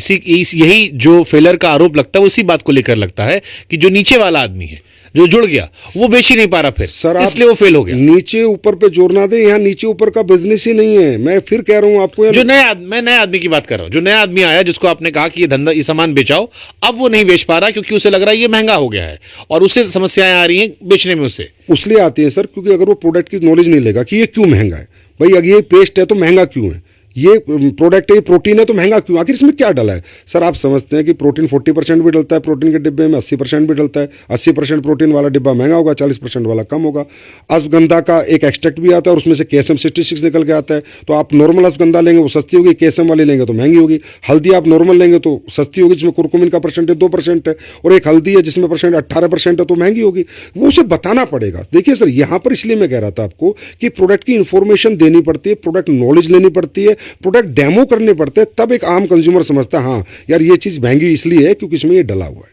यही जो फेलर का आरोप लगता है उसी बात को लेकर लगता है कि जो नीचे वाला आदमी है, जो जुड़ गया, वो बेच ही नहीं पा रहा फिर सर, इसलिए वो फेल हो गया। नीचे ऊपर पे जोर ना दे, यहाँ नीचे ऊपर का बिजनेस ही नहीं है। मैं फिर कह रहा हूँ आपको, जो मैं नए आदमी की बात कर रहा हूँ। जो नया आदमी आया, जिसको आपने कहा कि ये धंधा, ये सामान बेचाओ, अब वो नहीं बेच पा रहा क्योंकि उसे लग रहा है ये महंगा हो गया है और उससे समस्याएं आ रही हैं बेचने में। उससे उसलिए आती है सर, क्योंकि अगर वो प्रोडक्ट की नॉलेज नहीं लेगा कि ये क्यों महंगा है, भाई अगर ये पेस्ट है तो महंगा क्यों है, ये प्रोडक्ट है, ये प्रोटीन है तो महंगा क्यों, आखिर इसमें क्या डला है। सर आप समझते हैं कि प्रोटीन 40% भी डलता है प्रोटीन के डिब्बे में, 80% भी डलता है। 80% प्रोटीन वाला डिब्बा महंगा होगा, 40% वाला कम होगा। अश्वगंधा का एक एक्सट्रैक्ट भी आता है और उसमें से KSM 66 निकल के आता है। तो आप नॉर्मल अश्वगंधा लेंगे वो सस्ती होगी, KSM वाली लेंगे तो महंगी होगी। हल्दी आप नॉर्मल लेंगे तो सस्ती होगी, जिसमें कुरकुमिन का परसेंटेज 2% है, और एक हल्दी है जिसमें परसेंट 18% है तो महंगी होगी। वो उसे बताना पड़ेगा। देखिए सर, यहाँ पर इसलिए मैं कह रहा था आपको कि प्रोडक्ट की इंफॉर्मेशन देनी पड़ती है, प्रोडक्ट नॉलेज लेनी पड़ती है, प्रोडक्ट डेमो करने पड़ते हैं, तब एक आम कंज्यूमर समझता है हाँ यार ये चीज महंगी इसलिए है क्योंकि इसमें ये डला हुआ है।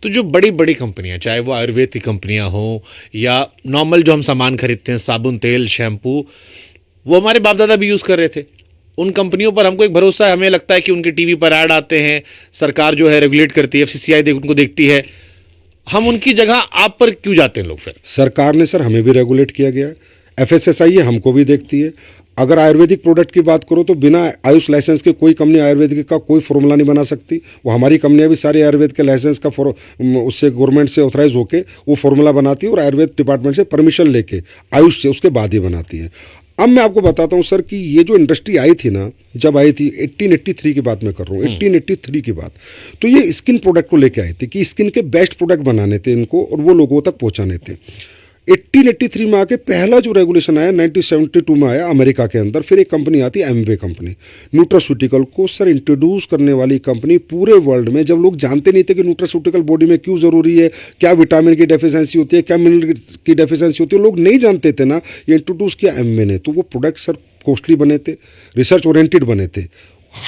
तो जो बड़ी बड़ी कंपनियां, चाहे वो आयुर्वेद की कंपनियां हो या नॉर्मल जो हम सामान खरीदते हैं, साबुन, तेल, शैम्पू, वो हमारे बाप दादा भी यूज कर रहे थे। उन कंपनियों पर हमको एक भरोसा है, हमें लगता है कि उनके टीवी पर ऐड आते हैं, सरकार जो है रेगुलेट करती है, FCCI उनको देखती है। हम उनकी जगह आप पर क्यों जाते हैं लोग फिर? सरकार ने सर हमें भी रेगुलेट किया गया है, FSSAI है हमको भी देखती है। अगर आयुर्वेदिक प्रोडक्ट की बात करो तो बिना आयुष लाइसेंस के कोई कंपनी आयुर्वेदिक का कोई फॉर्मूला नहीं बना सकती। वो हमारी कंपनियां भी सारी आयुर्वेद के लाइसेंस का उससे गवर्नमेंट से ऑथराइज होके वो फॉर्मूला बनाती है और आयुर्वेद डिपार्टमेंट से परमिशन लेके आयुष से उसके बाद ही बनाती है। अब मैं आपको बताता हूँ सर कि ये जो इंडस्ट्री आई थी ना, जब आई थी 1883 की बात मैं कर रहा हूँ, 1883 की बात, तो ये स्किन प्रोडक्ट को लेके आई थी कि स्किन के बेस्ट प्रोडक्ट बनाने थे इनको और वो लोगों तक पहुँचाने थे। 1883 में आके पहला जो रेगुलेशन आया 1972 में आया अमेरिका के अंदर। फिर एक कंपनी आती है एमवे कंपनी, न्यूट्रास्यूटिकल को सर इंट्रोड्यूस करने वाली कंपनी पूरे वर्ल्ड में। जब लोग जानते नहीं थे कि न्यूट्रास्यूटिकल बॉडी में क्यों ज़रूरी है, क्या विटामिन की डेफिशिएंसी होती है, क्या मिनरल की डेफिशिएंसी होती है, लोग नहीं जानते थे ना, ये इंट्रोड्यूस किया एमवे ने। तो वो प्रोडक्ट सर कॉस्टली बने थे, रिसर्च ओरिएंटेड बने थे।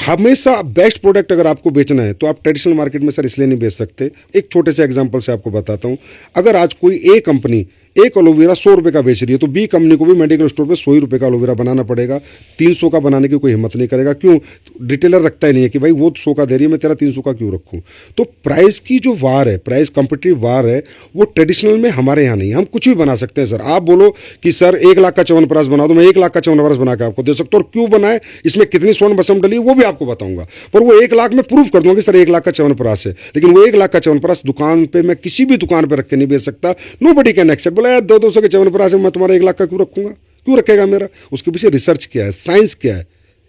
हमेशा बेस्ट प्रोडक्ट अगर आपको बेचना है तो आप ट्रेडिशनल मार्केट में सर इसलिए नहीं बेच सकते। एक छोटे से एग्जांपल से आपको बताता हूं, अगर आज कोई ए कंपनी एक एलोवेरा 100 रुपये का बेच रही है तो बी कंपनी को भी मेडिकल स्टोर पे 100 रुपये का एलोवेरा बनाना पड़ेगा। 300 का बनाने की कोई हिम्मत नहीं करेगा। क्यों? रिटेलर रखता ही नहीं है कि भाई वो 100 का दे रही है, मैं तेरा 300 का क्यों रखूँ। तो प्राइस की जो वार है, प्राइस कॉम्पिटिटिव वार है, वो ट्रेडिशनल में हमारे यहाँ नहीं। हम कुछ भी बना सकते हैं सर। आप बोलो कि सर 1 लाख का च्यवनप्राश बना दो, मैं 1 लाख का च्यवनप्राश बना के आपको दे सकता हूँ, और क्यों बनाए, इसमें कितनी स्वर्ण भस्म डली वो भी आपको बताऊंगा। पर वो 1 लाख में प्रूफ कर दूंगा कि सर 1 लाख का च्यवनप्राश है, लेकिन वो 1 लाख का च्यवनप्राश दुकान पे मैं किसी भी दुकान पे रख के नहीं बेच सकता। Nobody can accept. बोला यार 200 के च्यवनप्राश मैं तुम्हारा 1 लाख का क्यों रखूंगा, क्यों रखेगा मेरा। उसके पीछे रिसर्च क्या है, साइंस क्या है,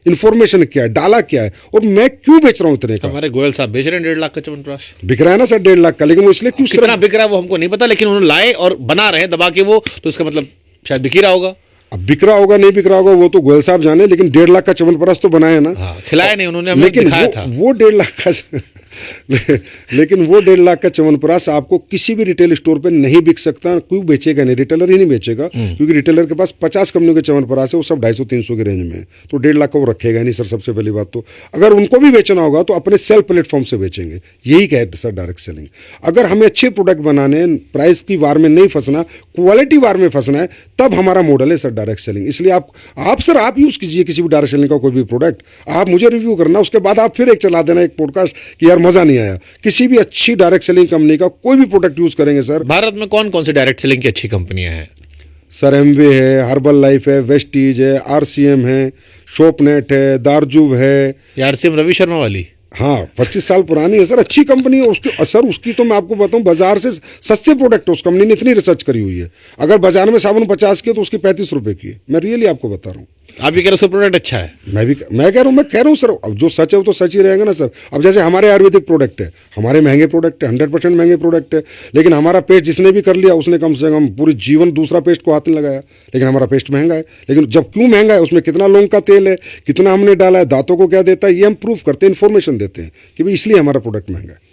इन्फॉर्मेशन क्या है, डाला क्या है, और मैं क्यों बेच रहा हूं इतने का। हमारे गोयल साहब बेच रहे हैं 1.5 लाख का च्यवनप्राश। बिक रहा है ना सर 1.5 लाख का, लेकिन वो इसलिए क्यों कितना बिक रहा है वो हमको नहीं पता, लेकिन उन्होंने लाए और बना रहे हैं दबा के वो, तो इसका मतलब शायद बिक ही रहा होगा। अब बिक रहा होगा नहीं बिक रहा होगा वो तो गोयल साहब जाने, लेकिन 1.5 लाख का च्यवनप्राश तो बनाया ना। हाँ, खिलाया नहीं उन्होंने, हमें लेकिन दिखाया था। वो 1.5 लाख का लेकिन वो 1.5 लाख का च्यवनप्राश आपको किसी भी रिटेल स्टोर पे नहीं बिक सकता। क्यों बेचेगा नहीं, रिटेलर ही नहीं बेचेगा, क्योंकि रिटेलर के पास 50 कंपनियों के च्यवनप्राश है, वो सब 250-300 के रेंज में है, तो 1.5 लाख का वो रखेगा नहीं सर। सबसे पहली बात तो अगर उनको भी बेचना होगा तो अपने सेल प्लेटफॉर्म से बेचेंगे, यही कहते सर डायरेक्ट सेलिंग। अगर हमें अच्छे प्रोडक्ट बनाने, प्राइस की वार में नहीं फंसना, क्वालिटी वार में फंसना है, तब हमारा मॉडल है सर डायरेक्ट सेलिंग। इसलिए आप सर आप यूज कीजिए किसी भी डायरेक्ट सेलिंग का कोई भी प्रोडक्ट, आप मुझे रिव्यू करना, उसके बाद आप फिर एक चला देना एक पॉडकास्ट कि यार मजा नहीं आया। किसी भी अच्छी डायरेक्ट सेलिंग कंपनी का कोई भी प्रोडक्ट यूज करेंगे सर। भारत में कौन कौन से डायरेक्ट सेलिंग की अच्छी कंपनियां हैं? सर एमवे है, हर्बल लाइफ है, वेस्टीज है, RCM है, शॉपनेट है, दारजूव है। RCM रवि शर्मा वाली? हाँ 25 साल पुरानी है सर, अच्छी कंपनी है उसकी सर। उसकी तो मैं आपको बताऊं बाजार से सस्ते प्रोडक्ट है, उस कंपनी ने इतनी रिसर्च करी हुई है। अगर बाजार में साबुन 50 की है तो उसकी 35 रुपए की है। मैं रियली आपको बता रहा हूँ। आप भी कह रहे हो उसका प्रोडक्ट अच्छा है। मैं कह रहा हूँ सर, अब जो सच है वो तो सच ही रहेगा ना सर। अब जैसे हमारे आयुर्वेदिक प्रोडक्ट है, हमारे महंगे प्रोडक्ट है, 100% महंगे प्रोडक्ट है, लेकिन हमारा पेस्ट जिसने भी कर लिया उसने कम से कम पूरी जीवन दूसरा पेस्ट को हाथ नहीं लगाया, लेकिन हमारा पेस्ट महंगा है। लेकिन जब क्यों महंगा है, उसमें कितना लौंग का तेल है, कितना हमने डाला है, दांतों को क्या देता है, ये हम प्रूफ करते हैं, इन्फॉर्मेशन देते हैं कि भाई इसलिए हमारा प्रोडक्ट महंगा है।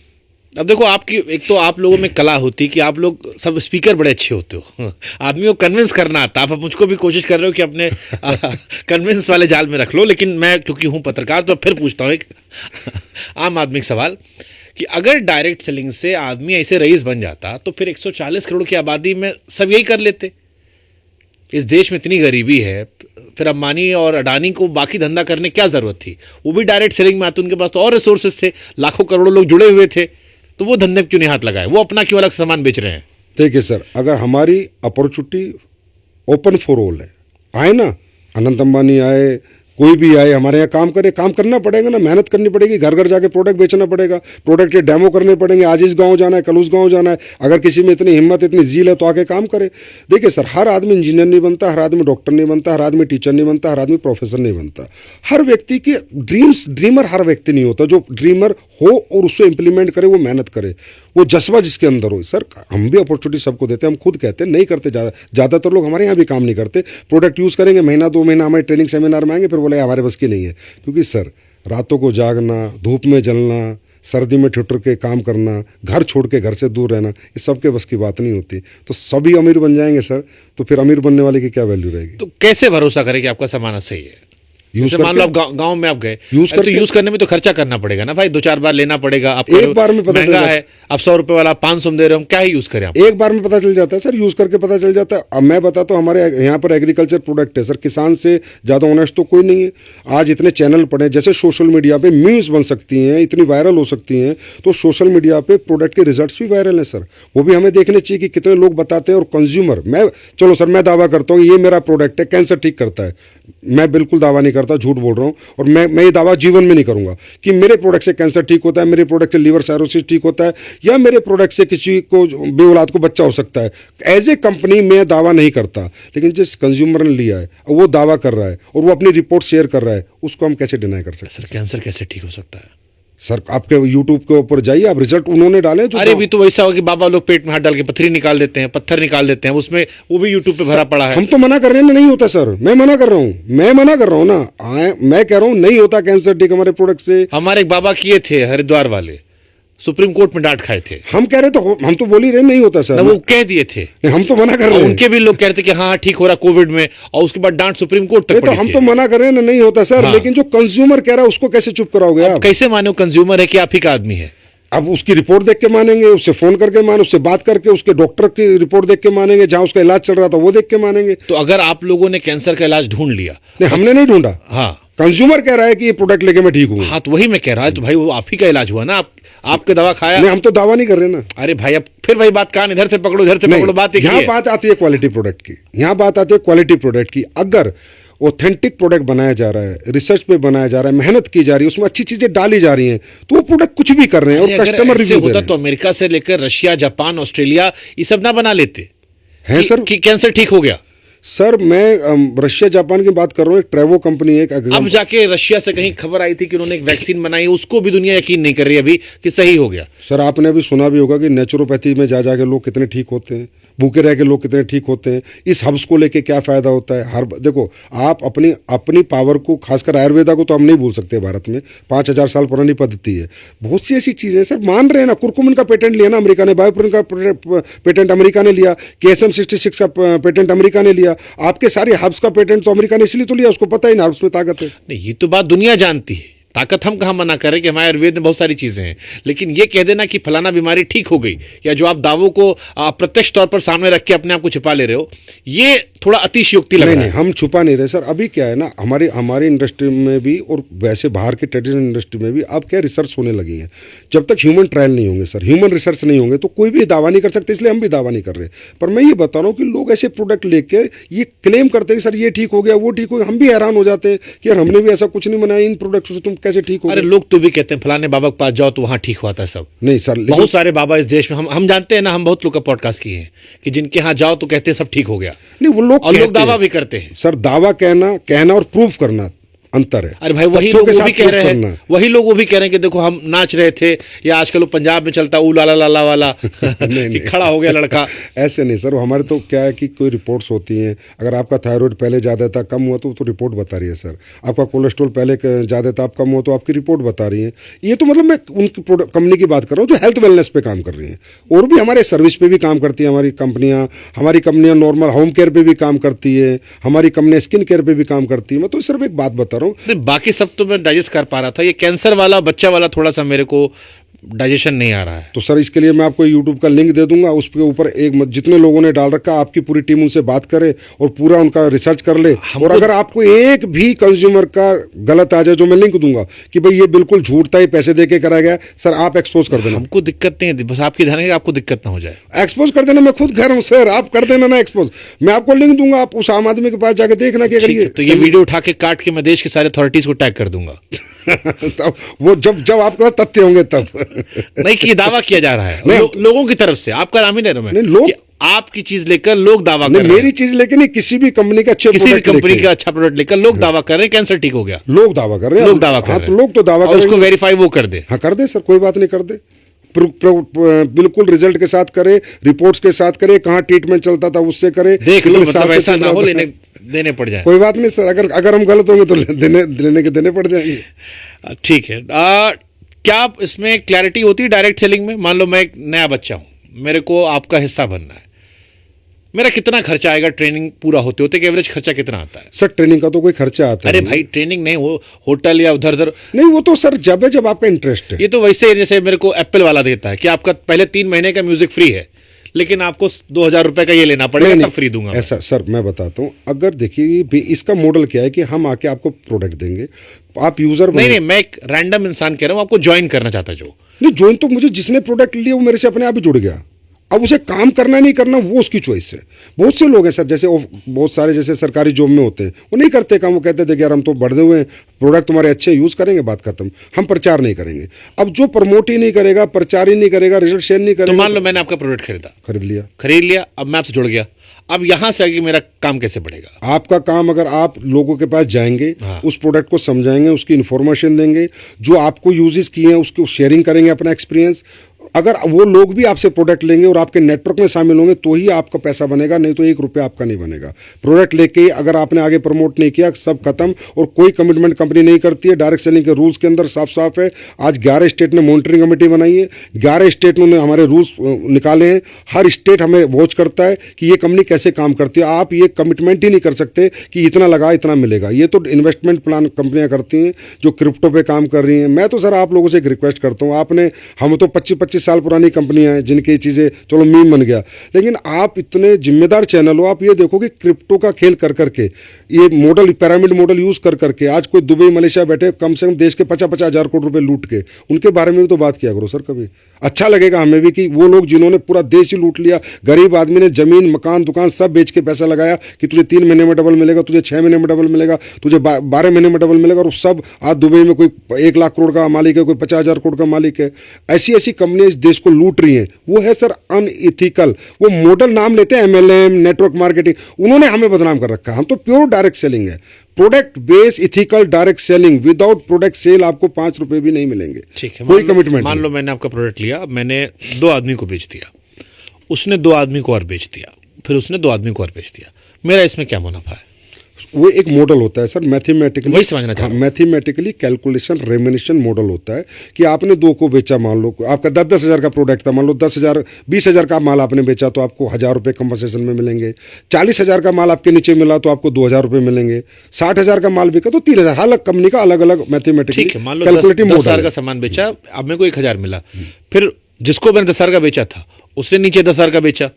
अब देखो, आपकी एक तो आप लोगों में कला होती कि आप लोग सब स्पीकर बड़े अच्छे होते हो, आदमी को कन्विंस करना आता। आप मुझको भी कोशिश कर रहे हो कि अपने कन्विंस वाले जाल में रख लो, लेकिन मैं क्योंकि हूं पत्रकार तो फिर पूछता हूं एक आम आदमी का सवाल कि अगर डायरेक्ट सेलिंग से आदमी ऐसे रईस बन जाता तो फिर 140 करोड़ की आबादी में सब यही कर लेते। इस देश में इतनी गरीबी है, फिर अंबानी और अडानी को बाकी धंधा करने क्या जरूरत थी? वो भी डायरेक्ट सेलिंग में आते, उनके पास तो और रिसोर्सेज थे, लाखों करोड़ों लोग जुड़े हुए थे, तो वो धंधे क्यों नहीं हाथ लगाए? वो अपना क्यों अलग सामान बेच रहे हैं? देखिए सर, अगर हमारी अपॉर्चुनिटी ओपन फॉर ऑल है, आए ना, अनंत अंबानी आए, कोई भी आए, हमारे यहाँ काम करे, काम करना पड़ेगा ना, मेहनत करनी पड़ेगी, घर घर जाके प्रोडक्ट बेचना पड़ेगा, प्रोडक्ट के डेमो करने पड़ेंगे। आज इस गांव जाना है, कल उस गांव जाना है। अगर किसी में इतनी हिम्मत, इतनी जील है तो आके काम करे। देखिए सर, हर आदमी इंजीनियर नहीं बनता, हर आदमी डॉक्टर नहीं बनता, हर आदमी टीचर नहीं बनता, हर आदमी प्रोफेसर नहीं बनता। हर व्यक्ति के ड्रीमर हर व्यक्ति नहीं होता। जो ड्रीमर हो और उसको इम्प्लीमेंट करे, वो मेहनत करे, वो जज्बा जिसके अंदर हो। सर हम भी अपॉर्चुनिटी सबको देते हैं, हम खुद कहते हैं नहीं करते, ज़्यादातर लोग हमारे यहाँ भी काम नहीं करते। प्रोडक्ट यूज़ करेंगे, महीना 2 महीना हमारे ट्रेनिंग सेमिनार में आएंगे, फिर बोले हमारे बस की नहीं है। क्योंकि सर रातों को जागना, धूप में जलना, सर्दी में ठिठुर के काम करना, घर छोड़ के घर से दूर रहना, ये सबके बस की बात नहीं होती। तो सभी अमीर बन जाएंगे सर, तो फिर अमीर बनने वाले की क्या वैल्यू रहेगी? तो कैसे भरोसा करें कि आपका सामान सही है? जैसे मान लो आप गांव में आप गए, तो यूज करने में तो खर्चा करना पड़ेगा ना भाई, 2-4 बार लेना पड़ेगा। आपको एक बार में पता महंगा है, आप 100 रुपए वाला 500 में दे रहे हो, क्या ही यूज करें आप? एक बार में पता चल जाता है सर, यूज करके पता चल जाता है। अब मैं बताता हूँ, हमारे यहाँ पर एग्रीकल्चर प्रोडक्ट है सर, किसान से ज़्यादा ऑनेस्ट तो कोई नहीं है। आज इतने चैनल पड़े, जैसे सोशल मीडिया पे मीम्स बन सकती हैं, इतनी वायरल हो सकती हैं, तो सोशल मीडिया पे प्रोडक्ट के रिजल्ट्स भी वायरल हैं सर। वो भी हमें देखने चाहिए कि कितने लोग बताते हैं। और कंज्यूमर, चलो सर मैं दावा करता हूँ ये मेरा प्रोडक्ट है, कैंसर ठीक करता है। मैं बिल्कुल दावा नहीं करता, झूठ बोल रहा हूँ। और मैं ये दावा जीवन में नहीं करूंगा कि मेरे प्रोडक्ट से कैंसर ठीक होता है, मेरे प्रोडक्ट से लीवर साइरोसिस ठीक होता है, या मेरे प्रोडक्ट से किसी को बेऔलाद को बच्चा हो सकता है। एज ए कंपनी मैं दावा नहीं करता, लेकिन जिस कंज्यूमर ने लिया है और वो दावा कर रहा है और वो अपनी रिपोर्ट शेयर कर रहा है, उसको हम कैसे डिनाई कर सकते हैं? सर कैंसर कैसे ठीक हो सकता है? सर आपके यूट्यूब के ऊपर जाइए, आप रिजल्ट उन्होंने डाले जो। अरे भी तो वैसा हो कि बाबा लोग पेट में हाथ डाल के पत्थरी निकाल देते हैं, पत्थर निकाल देते हैं, उसमें वो भी यूट्यूब पे भरा पड़ा है। हम तो मना कर रहे हैं ना, नहीं होता सर, मैं मना कर रहा हूँ ना, मैं कह रहा हूँ नहीं होता कैंसर ठीक हमारे प्रोडक्ट से। हमारे एक बाबा किए थे हरिद्वार वाले, सुप्रीम कोर्ट में डांट खाए थे। हम कह रहे तो हम तो बोल ही रहे नहीं होता सर, वो कह दिए थे, हम तो मना कर रहे हैं। उनके भी लोग कह रहे थे कि हाँ ठीक हो रहा कोविड में, और उसके बाद डांट सुप्रीम कोर्ट तक तो हम तो मना कर रहे हैं ना, नहीं होता सर। हाँ। लेकिन जो कंज्यूमर कह रहा है उसको कैसे चुप कराओगे आप? कैसे मानो कंज्यूमर है कि आप ही का आदमी है? अब उसकी रिपोर्ट देख के मानेंगे, उससे फोन करके माने, उससे बात करके, उसके डॉक्टर की रिपोर्ट देख के मानेंगे, जहां उसका इलाज चल रहा था वो देख के मानेंगे। तो अगर आप लोगों ने कैंसर का इलाज ढूंढ लिया? नहीं, हमने नहीं ढूंढा। हाँ, कंज्यूमर कह रहा है कि ये प्रोडक्ट लेके मैं ठीक हूँ। हाँ तो वही मैं कह रहा हूँ, तो भाई वो आप ही का इलाज हुआ ना, आपके दवा खाया। नहीं, हम तो दावा नहीं कर रहे ना। अरे भाई अब फिर वही बात कहां, इधर से पकड़ो इधर से पकड़ो, बात एक ही है। यहाँ बात आती है क्वालिटी प्रोडक्ट की, यहाँ बात आती है क्वालिटी प्रोडक्ट की। अगर ऑथेंटिक प्रोडक्ट बनाया जा रहा है, रिसर्च पे बनाया जा रहा है, मेहनत की जा रही है, उसमें अच्छी चीजें डाली जा रही हैं, तो वो प्रोडक्ट कुछ भी कर रहे हैं और कस्टमर रिव्यू दे रहे हैं। तो अमेरिका से लेकर रशिया, जापान, ऑस्ट्रेलिया ये सब ना बना लेते हैं सर कि कैंसर ठीक हो गया? सर मैं रशिया जापान की बात कर रहा हूँ, एक ट्रेवो कंपनी है। अब जाके रशिया से कहीं खबर आई थी कि उन्होंने एक वैक्सीन बनाई, उसको भी दुनिया यकीन नहीं कर रही अभी कि सही हो गया। सर आपने अभी सुना भी होगा कि नेचुरोपैथी में जा जाके लोग कितने ठीक होते हैं, भूखे रह के लोग कितने ठीक होते हैं। इस हब्स को लेके क्या फायदा होता है? हर देखो, आप अपनी पावर को, खासकर आयुर्वेदा को तो हम नहीं भूल सकते। भारत में 5000 साल पुरानी पद्धति है, बहुत सी ऐसी चीजें सर मान रहे हैं ना। कुरकुमिन का पेटेंट लिया ना अमेरिका ने, बायोपुरिन का पेटेंट अमेरिका ने लिया, KSM 66 का पेटेंट अमेरिका ने लिया। आपके सारे हब्स का पेटेंट तो अमेरिका ने इसलिए तो लिया, उसको पता ही ना हब्स में ताकत है। नहीं, ये तो बात दुनिया जानती है, ताकत हम कहाँ मना कर रहे कि हमारे आयुर्वेद में बहुत सारी चीजें हैं, लेकिन ये कह देना कि फलाना बीमारी ठीक हो गई, या जो आप दावों को प्रत्यक्ष तौर पर सामने रख के अपने आप को छिपा ले रहे हो, ये थोड़ा अतिशयोक्ति लग रहा है। नहीं, हम छुपा नहीं रहे सर। अभी क्या है ना, हमारी इंडस्ट्री में भी और वैसे बाहर की ट्रेडिशनल इंडस्ट्री में भी अब क्या रिसर्च होने लगी है। जब तक ह्यूमन ट्रायल नहीं होंगे सर, ह्यूमन रिसर्च नहीं होंगे, तो कोई भी दावा नहीं कर सकते, इसलिए हम भी दावा नहीं कर रहे। पर मैं ये बता रहा हूँ कि लोग ऐसे प्रोडक्ट लेकर ये क्लेम करते हैं कि सर ये ठीक हो गया, वो ठीक हो गया। हम भी हैरान हो जाते हैं कि यार हमने भी ऐसा कुछ नहीं बनाया, इन प्रोडक्ट से तुम कैसे ठीक होगा? अरे लोग तो भी कहते हैं फलाने बाबा के पास जाओ तो वहां ठीक होता है सब। नहीं सर, लेकिन बहुत सारे बाबा इस देश में हम जानते हैं ना, हम बहुत लोग का पॉडकास्ट किए हैं कि जिनके यहाँ जाओ तो कहते हैं सब ठीक हो गया। नहीं, वो लोग और लोग कहते दावा हैं। भी करते हैं। सर दावा कहना और प्रूफ करना अंतर है। अरे भाई वही तथ्यों लोग के वो साथ भी कह proof रहे करना। हैं, वही लोग वो भी कह रहे हैं कि देखो हम नाच रहे थे, या आजकल वो पंजाब में चलता ऊ लाला लाला वाला कि खड़ा हो गया लड़का। ऐसे नहीं सर, हमारे तो क्या है कि कोई रिपोर्ट्स होती हैं, अगर आपका थायराइड पहले ज़्यादा था कम हुआ तो रिपोर्ट बता रही है सर। आपका कोलेस्ट्रॉल पहले ज़्यादा था अब कम हुआ तो आपकी रिपोर्ट बता रही है। ये तो मतलब मैं उनकी कंपनी की बात कर रहा हूँ जो हेल्थ वेलनेस पे काम कर रही हैं, और भी हमारे सर्विस पे भी काम करती है हमारी कंपनियाँ नॉर्मल होम केयर पे भी काम करती है, हमारी कंपनियाँ स्किन केयर पे भी काम करती है। मैं तो सिर्फ एक बात बता रहा हूँ। बाकी सब तो मैं डाइजेस्ट कर पा रहा था, ये कैंसर वाला बच्चा वाला थोड़ा सा मेरे को डाइजेशन नहीं आ रहा है। तो सर इसके लिए मैं आपको यूट्यूब का लिंक दे दूंगा, उस पे ऊपर जितने लोगों ने डाल रखा, आपकी पूरी टीम उनसे बात करे और पूरा उनका रिसर्च कर ले। और अगर आपको एक भी कंज्यूमर का गलत आ जाए, जो मैं लिंक दूंगा कि भाई ये बिल्कुल झूठ था, ये पैसे दे के कराया गया, सर आप एक्सपोज कर देना। हमको दिक्कत नहीं है, बस आपकी ध्यान है कि आपको दिक्कत ना हो जाए। एक्सपोज कर देना, मैं खुद कह रहा हूँ सर, आप कर देना ना एक्सपोज। मैं आपको लिंक दूंगा, आप उस आम आदमी के पास जाके देखना कि अगर तो ये वीडियो उठा के काट के मैं देश के सारे अथॉरिटीज को टैग कर दूंगा। तब वो जब आपके पास तथ्य होंगे तब। नहीं कि दावा किया जा रहा है लोगों की तरफ से, आपका नाम ही ले रहा हूं मैं, लोग आपकी चीज लेकर लोग दावा कर रहे हैं। मेरी चीज लेकर नहीं, किसी भी कंपनी का किसी भी कंपनी का अच्छा प्रोडक्ट लेकर लोग दावा कर रहे हैं कैंसर ठीक हो गया। लोग दावा कर रहे हैं, लोग दावा कर रहे हैं। लोग तो दावा कर रहे हैं, उसको वेरीफाई वो कर दे। हाँ कर दे सर, कोई बात नहीं, कर दे। बिल्कुल रिजल्ट के साथ करे, रिपोर्ट्स के साथ करे, कहाँ ट्रीटमेंट चलता था उससे करे, देख लो, मतलब ऐसा ना हो लेने देने पड़ जाए। कोई बात नहीं सर, अगर हम गलत होंगे तो देने पड़ जाएंगे। ठीक है। क्या इसमें क्लैरिटी होती है डायरेक्ट सेलिंग में? मान लो मैं एक नया बच्चा हूं, मेरे को आपका हिस्सा बनना है, मेरा कितना खर्चा आएगा ट्रेनिंग पूरा होते होते? एवरेज खर्चा कितना आता है? सर ट्रेनिंग का तो कोई खर्चा आता है? अरे भाई ट्रेनिंग नहीं, वो होटल या उधर उधर नहीं, वो तो सर जब आपका इंटरेस्ट है। ये तो वैसे जैसे मेरे को एप्पल वाला देता है कि आपका पहले 3 महीने का म्यूजिक फ्री है, लेकिन आपको 2000 रुपए का ये लेना पड़ेगा, तब फ्री दूंगा। ऐसा सर मैं बताता हूँ, अगर देखिए इसका मॉडल क्या है कि हम आके आपको प्रोडक्ट देंगे, आप यूजर नहीं, मैं एक रैंडम इंसान कह रहा हूँ, आपको ज्वाइन करना चाहता जो। नहीं, ज्वाइन तो मुझे जिसने प्रोडक्ट लिया वो मेरे से अपने आप ही जुड़ गया। अब उसे काम करना नहीं करना वो उसकी चॉइस है। बहुत से लोग हैं सर, जैसे बहुत सारे जैसे सरकारी जॉब में होते हैं, वो नहीं करते काम, वो कहते थे यार हम तो बढ़े हुए हैं, प्रोडक्ट तुम्हारे अच्छे यूज़ करेंगे, बात खत्म, हम प्रचार नहीं करेंगे। अब जो प्रमोट ही नहीं करेगा, प्रचार ही नहीं करेगा, रिजल्ट शेयर नहीं करेगा। तो मान लो मैंने आपका प्रोडक्ट खरीद लिया, अब मैं आपसे जुड़ गया, अब यहां से आगे मेरा काम कैसे बढ़ेगा? आपका काम, अगर आप लोगों के पास जाएंगे, उस प्रोडक्ट को समझाएंगे, उसकी इन्फॉर्मेशन देंगे, जो आपको यूजेस किए हैं उसको शेयरिंग करेंगे अपना एक्सपीरियंस, अगर वो लोग भी आपसे प्रोडक्ट लेंगे और आपके नेटवर्क में शामिल होंगे तो ही आपका पैसा बनेगा, नहीं तो 1 रुपया आपका नहीं बनेगा। प्रोडक्ट लेके अगर आपने आगे प्रमोट नहीं किया, सब खत्म। और कोई कमिटमेंट कंपनी नहीं करती है। डायरेक्ट सेलिंग के रूल्स के अंदर साफ साफ है। आज 11 स्टेट ने मॉनिटरिंग कमेटी बनाई है, 11 स्टेट ने हमारे रूल्स निकाले हैं। हर स्टेट हमें वॉच करता है कि ये कंपनी कैसे काम करती है। आप ये कमिटमेंट ही नहीं कर सकते कि इतना लगा इतना मिलेगा। ये तो इन्वेस्टमेंट प्लान कंपनियां करती हैं जो क्रिप्टो पे काम कर रही हैं। मैं तो सर आप लोगों से एक रिक्वेस्ट करता हूँ, हम तो 25-25 साल पुरानी कंपनियां हैं जिनकी चीज़ें चलो मीम बन गया, लेकिन आप इतने जिम्मेदार चैनल हो, आप ये देखो कि क्रिप्टो का खेल कर करके, ये मॉडल पिरामिड मॉडल यूज़ कर करके आज कोई दुबई मलेशिया बैठे कम से कम देश के 50-50 हज़ार करोड़ रुपए लूट के, उनके बारे में भी तो बात किया करो सर। कभी अच्छा लगेगा हमें भी कि वो लोग जिन्होंने पूरा देश ही लूट लिया, गरीब आदमी ने जमीन मकान दुकान सब बेच के पैसा लगाया कि तुझे 3 महीने में डबल मिलेगा, तुझे 6 महीने में डबल मिलेगा, तुझे 12 महीने में डबल मिलेगा, और सब आज दुबई में कोई 1 लाख करोड़ का मालिक है, कोई 50,000 करोड़ का मालिक है। ऐसी ऐसी कंपनियां इस देश को लूट रही हैं, वो है सर अनइथिकल। वो मॉडल नाम लेते हैं MLM नेटवर्क मार्केटिंग, उन्होंने हमें बदनाम कर रखा है। हम तो प्योर डायरेक्ट सेलिंग है, product base ethical direct selling. Without product sale आपको 5 रुपए भी नहीं मिलेंगे। ठीक है, कोई कमिटमेंट। मान लो मैंने आपका प्रोडक्ट लिया, मैंने 2 आदमी को बेच दिया, उसने 2 आदमी को और बेच दिया, फिर उसने 2 आदमी को और बेच दिया, मेरा इसमें क्या मुनाफा है? वो एक मॉडल होता है सर, मैथमेटिकली, वही समझना चाहता हूं। मैथमेटिकली कैलकुलेशन रेमिनेशन मॉडल होता है कि आपने 2 को बेचा, मान लो आपका 10-10 हज़ार का प्रोडक्ट था, मान लो 10,000 20,000 का माल आपने बेचा तो आपको 1,000 रुपये कंपनसेशन में मिलेंगे। 40,000 का माल आपके नीचे मिला तो आपको 2,000 रुपये मिलेंगे। 60,000 का माल बिका तो 3,000। हर कंपनी का अलग अलग मैथमेटिकली कैलकुलेटिव मॉडल। 10,000 का सामान बेचा, अब मेरे को 1,000 मिला, फिर जिसको मैंने 10,000 का बेचा था उसने नीचे 10,000 का बेचा,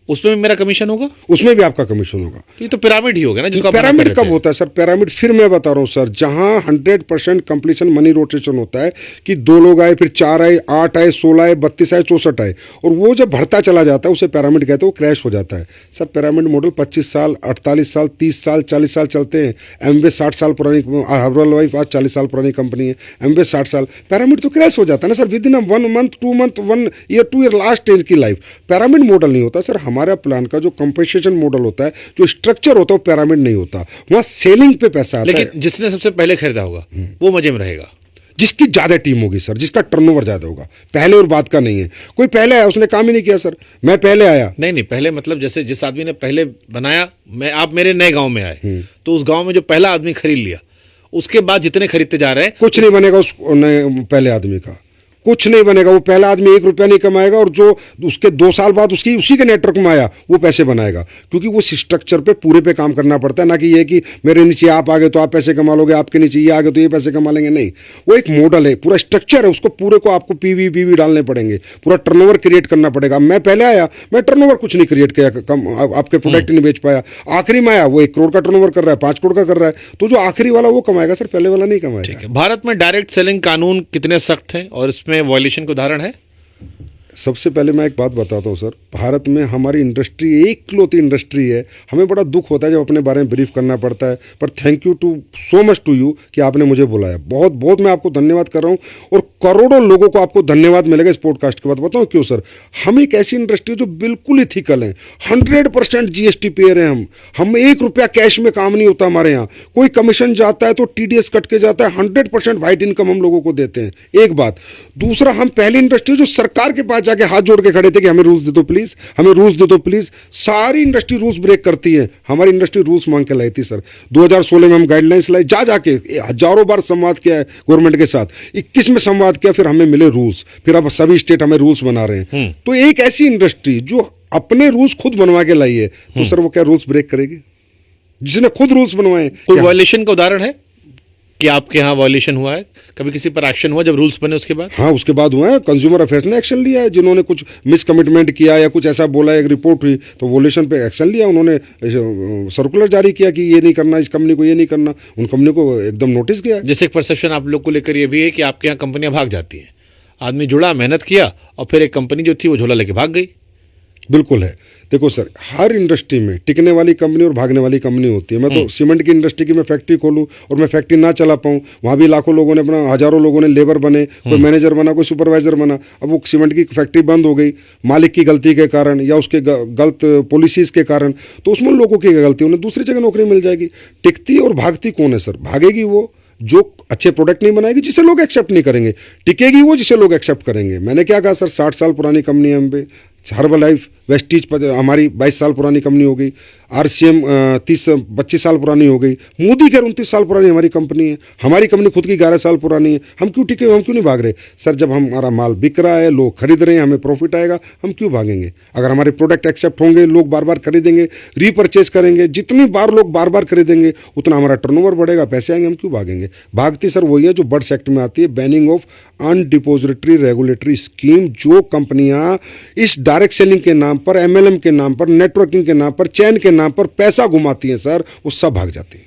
उसमें भी मेरा कमीशन होगा? उसमें भी आपका कमीशन होगा। तो ये तो पिरामिड ही होगा ना, जिसको आप मना कर पिरामिड रहे कब थे। होता है सर? पिरामिड फिर मैं बता रहा हूँ सर, जहां 100% कंप्लीशन मनी रोटेशन होता है कि 2 लोग आए, फिर 4 आए, 8 आए, 16 आए, 32 आए, 64 आए, और वो जब बढ़ता चला जाता है उसे पिरामिड कहते हैं, वो क्रैश हो जाता है। सर पिरामिड मॉडल 25 साल, 48 साल, 30 साल, 40 साल चलते हैं। एमवे 60 साल पुरानी, हर्बल लाइफ आज 40 साल पुरानी कंपनी है, एमवे 60 साल। पिरामिड तो क्रैश हो जाता है ना sir, with in 1 month, 2 month, 1 year, 2 year, last stage की लाइफ। पिरामिड मॉडल नहीं होता सर। हमारा प्लान का जो कंपनसेशन मॉडल होता है, जो स्ट्रक्चर होता है, वो पिरामिड नहीं होता। वहां सेलिंग पे पैसा आता है। लेकिन जिसने सबसे पहले खरीदा होगा वो मजे में रहेगा। जिसकी ज्यादा टीम होगी सर, जिसका टर्नओवर ज्यादा होगा, पहले और बाद का नहीं है। कोई पहले आया, उसने काम ही नहीं किया सर, मैं पहले आया। नहीं नहीं, पहले मतलब जैसे जिस आदमी ने पहले बनाया, आप मेरे नए गांव में आए, तो उस गांव में जो पहला आदमी खरीद लिया, उसके बाद जितने खरीदते जा रहे हैं, कुछ नहीं बनेगा उस पहले आदमी का, कुछ नहीं बनेगा। वो पहला आदमी 1 रुपया नहीं कमाएगा, और जो उसके 2 साल बाद उसी के नेटवर्क में आया वो पैसे बनाएगा, क्योंकि वो स्ट्रक्चर पे पूरे पे काम करना पड़ता है। ना कि ये कि मेरे नीचे आप आ गए तो आप पैसे कमा लोगे, आपके नीचे ये आ गए तो ये पैसे कमा लेंगे, नहीं। वो एक मॉडल है, पूरा स्ट्रक्चर है, उसको पूरे को आपको पीवी डालने पड़ेंगे, पूरा टर्नओवर क्रिएट करना पड़ेगा। मैं पहले आया, मैं टर्नओवर कुछ नहीं क्रिएट किया, आपके प्रोडक्ट नहीं बेच पाया। आखिरी में आया, वो 1 करोड़ का टर्नओवर कर रहा है, 5 करोड़ का कर रहा है, तो जो आखिरी वाला वो कमाएगा सर, पहले वाला नहीं कमाएगा। भारत में डायरेक्ट सेलिंग कानून कितने सख्त हैं और इसमें वायलेशन के उदाहरण है? सबसे पहले मैं एक बात बताता हूँ सर, भारत में हमारी इंडस्ट्री एकलौती इंडस्ट्री है। हमें बड़ा दुख होता है जब अपने बारे में ब्रीफ करना पड़ता है, पर thank you to so much to you कि आपने मुझे बुलाया। बहुत बहुत मैं आपको धन्यवाद कर रहा हूँ, और करोड़ों लोगों को आपको धन्यवाद मिलेगा इस पॉडकास्ट के बाद। बताऊँ क्यों सर? हम एक ऐसी इंडस्ट्री जो बिल्कुल इथिकल है, 100% GST पेयर है। हम 1 रुपया कैश में काम नहीं होता हमारे यहाँ। कोई कमीशन जाता है तो TDS कट के जाता है, 100% वाइट इनकम हम लोगों को देते हैं, एक बात। दूसरा, हम पहली इंडस्ट्री जो सरकार के पास जाके हाथ जोड़ के खड़े थे कि हमें रूल्स दे दो प्लीज, हमें रूल्स दे दो प्लीज। सारी इंडस्ट्री रूल्स ब्रेक करती है, हमारी इंडस्ट्री रूल्स मांग के लाई थी सर। 2016 में हम गाइडलाइंस लाए, जाके हजारों बार संवाद किया है गवर्नमेंट के साथ, 21 में संवाद किया, फिर हमें मिले रूल्स, फिर अब सभी स्टेट हमें रूल्स बना रहे हैं। तो एक ऐसी इंडस्ट्री जो अपने रूल्स खुद बनवा के लाई है, तो सर वो क्या रूल्स ब्रेक करेगी? जिसने खुद रूल्स बनवाए। कोई वायलेशन का उदाहरण है कि आपके यहाँ वायलेशन हुआ है? कभी किसी पर एक्शन हुआ जब रूल्स बने उसके बाद? हाँ, उसके बाद हुआ है। कंज्यूमर अफेयर्स ने एक्शन लिया है, जिन्होंने कुछ मिसकमिटमेंट किया या कुछ ऐसा बोला, एक रिपोर्ट हुई तो वोलेशन पे एक्शन लिया। उन्होंने सर्कुलर जारी किया कि ये नहीं करना, इस कंपनी को ये नहीं करना। उन कंपनी को एकदम नोटिस गया। जैसे एक परसेप्शन आप लोग को लेकर ये भी है कि आपके यहाँ कंपनियां भाग जाती हैं। आदमी जुड़ा, मेहनत किया, और फिर एक कंपनी जो थी वो झोला लेके भाग गई। बिल्कुल है। देखो सर, हर इंडस्ट्री में टिकने वाली कंपनी और भागने वाली कंपनी होती है। मैं तो सीमेंट की इंडस्ट्री की मैं फैक्ट्री खोलूं और मैं फैक्ट्री ना चला पाऊं, वहाँ भी लाखों लोगों ने अपना, हजारों लोगों ने लेबर बने, कोई मैनेजर बना, कोई सुपरवाइजर बना। अब वो सीमेंट की फैक्ट्री बंद हो गई मालिक की गलती के कारण या उसके गलत पॉलिसीज के कारण, तो उसमें लोगों की गलती, उन्हें दूसरी जगह नौकरी मिल जाएगी। टिकती और भागती कौन है सर? भागेगी वो जो अच्छे प्रोडक्ट नहीं बनाएगी, जिसे लोग एक्सेप्ट नहीं करेंगे। टिकेगी वो जिसे लोग एक्सेप्ट करेंगे। मैंने क्या कहा सर, 60 साल पुरानी कंपनी है हम पे, हर्बल लाइफ, वेस्टीज हमारी 22 साल पुरानी कंपनी हो गई, RCM 25 साल पुरानी हो गई, मोदी केयर 29 साल पुरानी हमारी कंपनी है, हमारी कंपनी खुद की 11 साल पुरानी है। हम क्यों टिके, हम क्यों नहीं भाग रहे सर? जब हमारा माल बिक रहा है, लोग खरीद रहे हैं, हमें प्रॉफिट आएगा, हम क्यों भागेंगे? अगर हमारे प्रोडक्ट एक्सेप्ट होंगे, लोग बार बार खरीदेंगे, रीपरचेज करेंगे, जितनी बार लोग बार बार खरीदेंगे उतना हमारा टर्नओवर बढ़ेगा, पैसे आएंगे, हम क्यों भागेंगे? भागती सर वही है जो बर्ड्स एक्ट में आती है, बैनिंग ऑफ अनडिपोजिटरी रेगुलेटरी स्कीम। जो कंपनियां इस डायरेक्ट सेलिंग के नाम पर, MLM के नाम पर, नेटवर्किंग के नाम पर, चैन के नाम पर पैसा घुमाती हैं सर, वो सब भाग जाती हैं।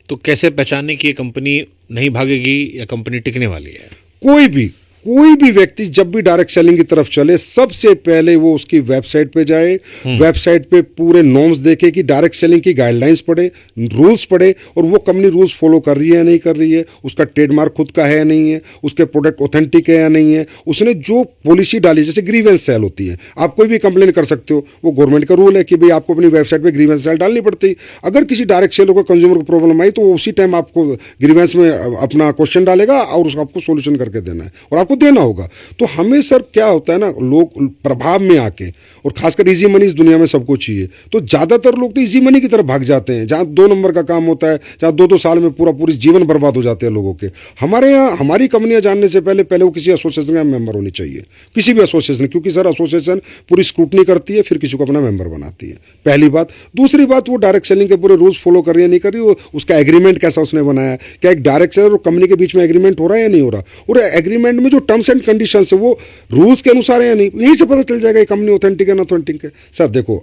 तो कैसे पहचानने की ये कंपनी नहीं भागेगी या कंपनी टिकने वाली है? कोई भी व्यक्ति जब भी डायरेक्ट सेलिंग की तरफ चले, सबसे पहले वो उसकी वेबसाइट पे जाए, वेबसाइट पे पूरे नॉर्म्स देखे कि डायरेक्ट सेलिंग की गाइडलाइंस पढ़े, रूल्स पढ़े, और वो कंपनी रूल्स फॉलो कर रही है या नहीं कर रही है, उसका ट्रेडमार्क खुद का है या नहीं है, उसके प्रोडक्ट ऑथेंटिक है या नहीं है, उसने जो पॉलिसी डाली, जैसे ग्रीवेंस सेल होती है, आप कोई भी कंप्लेन कर सकते हो, वो गवर्नमेंट का रूल है कि भाई आपको अपनी वेबसाइट पर ग्रीवेंस सेल डालनी पड़ती। अगर किसी डायरेक्ट सेलर को कंज्यूमर को प्रॉब्लम आई तो उसी टाइम आपको ग्रीवेंस में अपना क्वेश्चन डालेगा और उसका आपको सोल्यूशन करके देना है और आपको देना होगा। तो हमें सर क्या होता है ना, लोग प्रभाव में आके, और खासकर इजी मनी इस दुनिया में सबको चाहिए, तो ज्यादातर लोग तो इजी मनी की तरफ भाग जाते हैं, जहां 2 नंबर का काम होता है, जहां 2-2 साल में पूरी जीवन बर्बाद हो जाते हैं लोगों के। हमारे यहाँ हमारी कंपनियां जानने से पहले वो किसी एसोसिएशन का मेंबर होनी चाहिए, किसी भी एसोसिएशन, क्योंकि सर एसोसिएशन पूरी स्क्रूटनी करती है, फिर किसी को अपना मेंबर बनाती है, पहली बात। दूसरी बात, वो डायरेक्ट सेलिंग के पूरे रूल्स फॉलो कर रही है नहीं कर रही, वो उसका एग्रीमेंट कैसा उसने बनाया, क्या एक डायरेक्ट सेलर और कंपनी के बीच में एग्रीमेंट हो रहा है या नहीं हो रहा, और एग्रीमेंट में जो टर्म्स एंड कंडीशंस है वो रूल्स के अनुसार है या नहीं, यहीं से पता चल जाएगा ये कंपनी ऑथेंटिक है ना ऑथेंटिक है। सर देखो,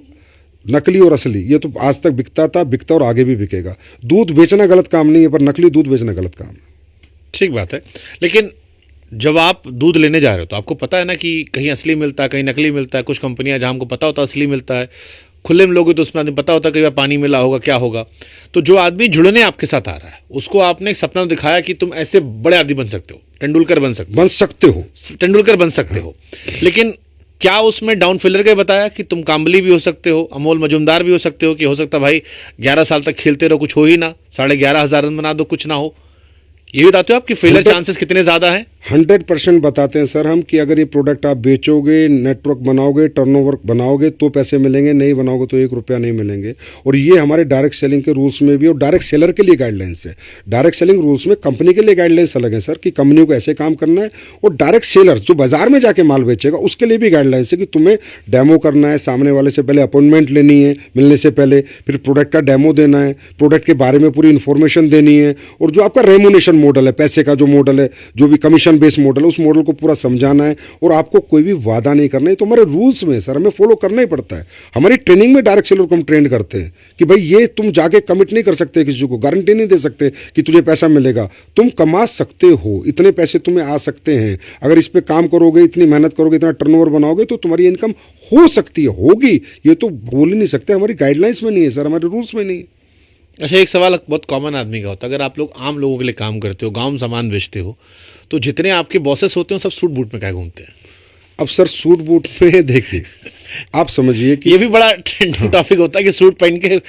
नकली और असली ये तो आज तक बिकता था, बिकता और आगे भी बिकेगा। दूध बेचना गलत काम नहीं है, पर नकली दूध बेचना गलत काम है। ठीक बात है, लेकिन जब आप दूध लेने जा रहे हो तो आपको पता है ना कि कहीं असली मिलता है, कहीं नकली मिलता है। कुछ कंपनियां जहां हमको पता होता है असली मिलता है, खुले में लोगे तो उसमें आदमी पता होता है कि पानी मिला होगा, क्या होगा। तो जो आदमी जुड़ने आपके साथ आ रहा है उसको आपने एक सपना दिखाया कि तुम ऐसे बड़े आदमी बन सकते हो, तेंदुलकर बन सकते हो, तेंदुलकर बन सकते हो। लेकिन क्या उसमें डाउन फिलर के बताया कि तुम काम्बली भी हो सकते हो, अमोल मजुमदार भी हो सकते हो, कि हो सकता भाई 11 साल तक खेलते रहो, कुछ हो ही ना, 11,500 रन बना दो, कुछ ना हो। ये बताते हो आपकी फेलियर चांसेस कितने ज्यादा हैं? 100% बताते हैं सर हम कि अगर ये प्रोडक्ट आप बेचोगे, नेटवर्क बनाओगे, टर्नओवर बनाओगे तो पैसे मिलेंगे, नहीं बनाओगे तो 1 रुपया नहीं मिलेंगे। और ये हमारे डायरेक्ट सेलिंग के रूल्स में भी, और डायरेक्ट सेलर के लिए गाइडलाइंस है। डायरेक्ट सेलिंग रूल्स में कंपनी के लिए गाइडलाइंस अलग है सर, कि कंपनियों को ऐसे काम करना है, और डायरेक्ट सेलर जो बाजार में जाके माल बेचेगा उसके लिए भी गाइडलाइंस है कि तुम्हें डेमो करना है, सामने वाले से पहले अपॉइंटमेंट लेनी है, मिलने से पहले फिर प्रोडक्ट का डेमो देना है, प्रोडक्ट के बारे में पूरी इन्फॉर्मेशन देनी है, और जो आपका रेमुनेशन मॉडल है, पैसे का जो मॉडल है, जो भी कमीशन बेस्ड मॉडल है, उस मॉडल को पूरा समझाना है। और आपको कोई भी वादा नहीं करना है, तो हमारे रूल्स में सर हमें फॉलो करना ही पड़ता है। हमारी ट्रेनिंग में डायरेक्ट सेलर को हम ट्रेन करते हैं कि भाई ये तुम जाके कमिट नहीं कर सकते, किसी को गारंटी नहीं दे सकते कि तुझे पैसा मिलेगा, तुम कमा सकते हो, इतने पैसे तुम्हें आ सकते हैं, अगर इस पे काम करोगे, इतनी मेहनत करोगे, इतना टर्नओवर बनाओगे तो तुम्हारी इनकम हो सकती है, होगी। ये तो बोल ही नहीं सकते, हमारी गाइडलाइंस में नहीं है सर, हमारे रूल्स में नहीं है। अच्छा, एक सवाल बहुत कॉमन आदमी का होता है, अगर आप लोग आम लोगों के लिए काम करते हो, गांव में सामान बेचते हो, तो जितने आपके बॉसेस होते हैं सब सूट बूट में क्या घूमते हैं? अब सर सूट बूट में देखिए, आप समझिए कि ये भी बड़ा ट्रेंडिंग टॉपिक होता है कि सूट पहन के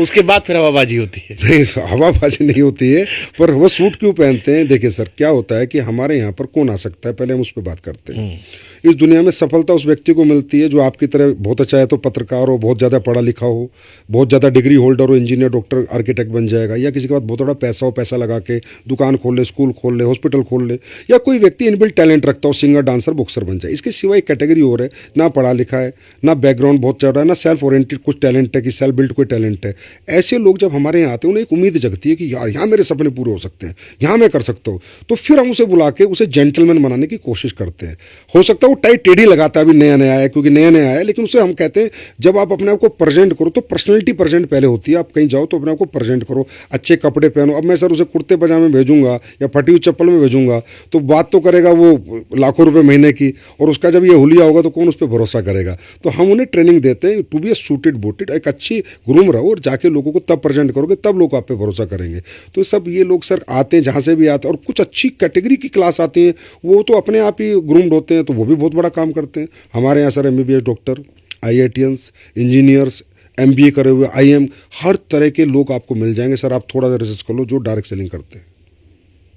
उसके बाद फिर हवाबाजी होती है। नहीं, हवाबाजी नहीं होती है, पर वो सूट क्यों पहनते हैं? देखिए सर, क्या होता है कि हमारे यहाँ पर कौन आ सकता है, पहले हम उस पर बात करते हैं। इस दुनिया में सफलता उस व्यक्ति को मिलती है जो आपकी तरह बहुत अच्छा है तो पत्रकार हो, बहुत ज़्यादा पढ़ा लिखा हो, बहुत ज़्यादा डिग्री होल्डर हो, इंजीनियर, डॉक्टर, आर्किटेक्ट बन जाएगा, या किसी के पास बहुत बड़ा पैसा हो, पैसा लगा के दुकान खोल ले, स्कूल खोल ले, हॉस्पिटल खोल ले, या कोई व्यक्ति इनबिल्ट टैलेंट रखता हो, सिंगर, डांसर, बॉक्सर बन जाए। इसके सिवा एक कैटेगरी और है, ना पढ़ा लिखा है, ना बैकग्राउंड बहुत ज़्यादा है, ना सेल्फ ओरिएंटेड कुछ टैलेंट है कि सेल्फ बिल्ड कोई टैलेंट है। ऐसे लोग जब हमारे यहाँ आते हैं, उन्हें एक उम्मीद जगती है कि यार यहाँ मेरे सपने पूरे हो सकते हैं, यहाँ मैं कर सकता हूँ। तो फिर हम उसे बुला के उसे जेंटलमैन बनाने की कोशिश करते हैं। हो सकता है वो टाई टेढ़ी लगाता है, अभी नया नया है, क्योंकि नया नया है, लेकिन उसे हम कहते हैं जब आप अपने आप को प्रेजेंट करो तो पर्सनैलिटी प्रेजेंट पहले होती है। आप कहीं जाओ तो अपने आप को प्रेजेंट करो, अच्छे कपड़े पहनो। अब मैं सर उसे कुर्ते पजामे भेजूंगा या फटी हुई चप्पल में भेजूंगा तो बात तो करेगा वो लाखों रुपए महीने की, और उसका जब ये हुलिया होगा तो कौन उस पर भरोसा करेगा। तो हम उन्हें ट्रेनिंग देते हैं to be a suited booted, एक अच्छी ग्रूम रहो, और जाके लोगों को तब प्रेजेंट करोगे तब लोग आप पे भरोसा करेंगे। तो सब ये लोग सर आते हैं जहाँ से भी आते हैं, और कुछ अच्छी कैटेगरी की क्लास आती है, वो तो अपने आप ही ग्रूम्ड होते हैं, तो वो भी बहुत बड़ा काम करते हैं। हमारे यहाँ sir MBBS doctor, IITians, engineers, MBA करे हुए, IM, हर तरह के लोग आपको मिल जाएंगे सर। आप थोड़ा सा रिसर्च कर लो जो डायरेक्ट सेलिंग करते हैं।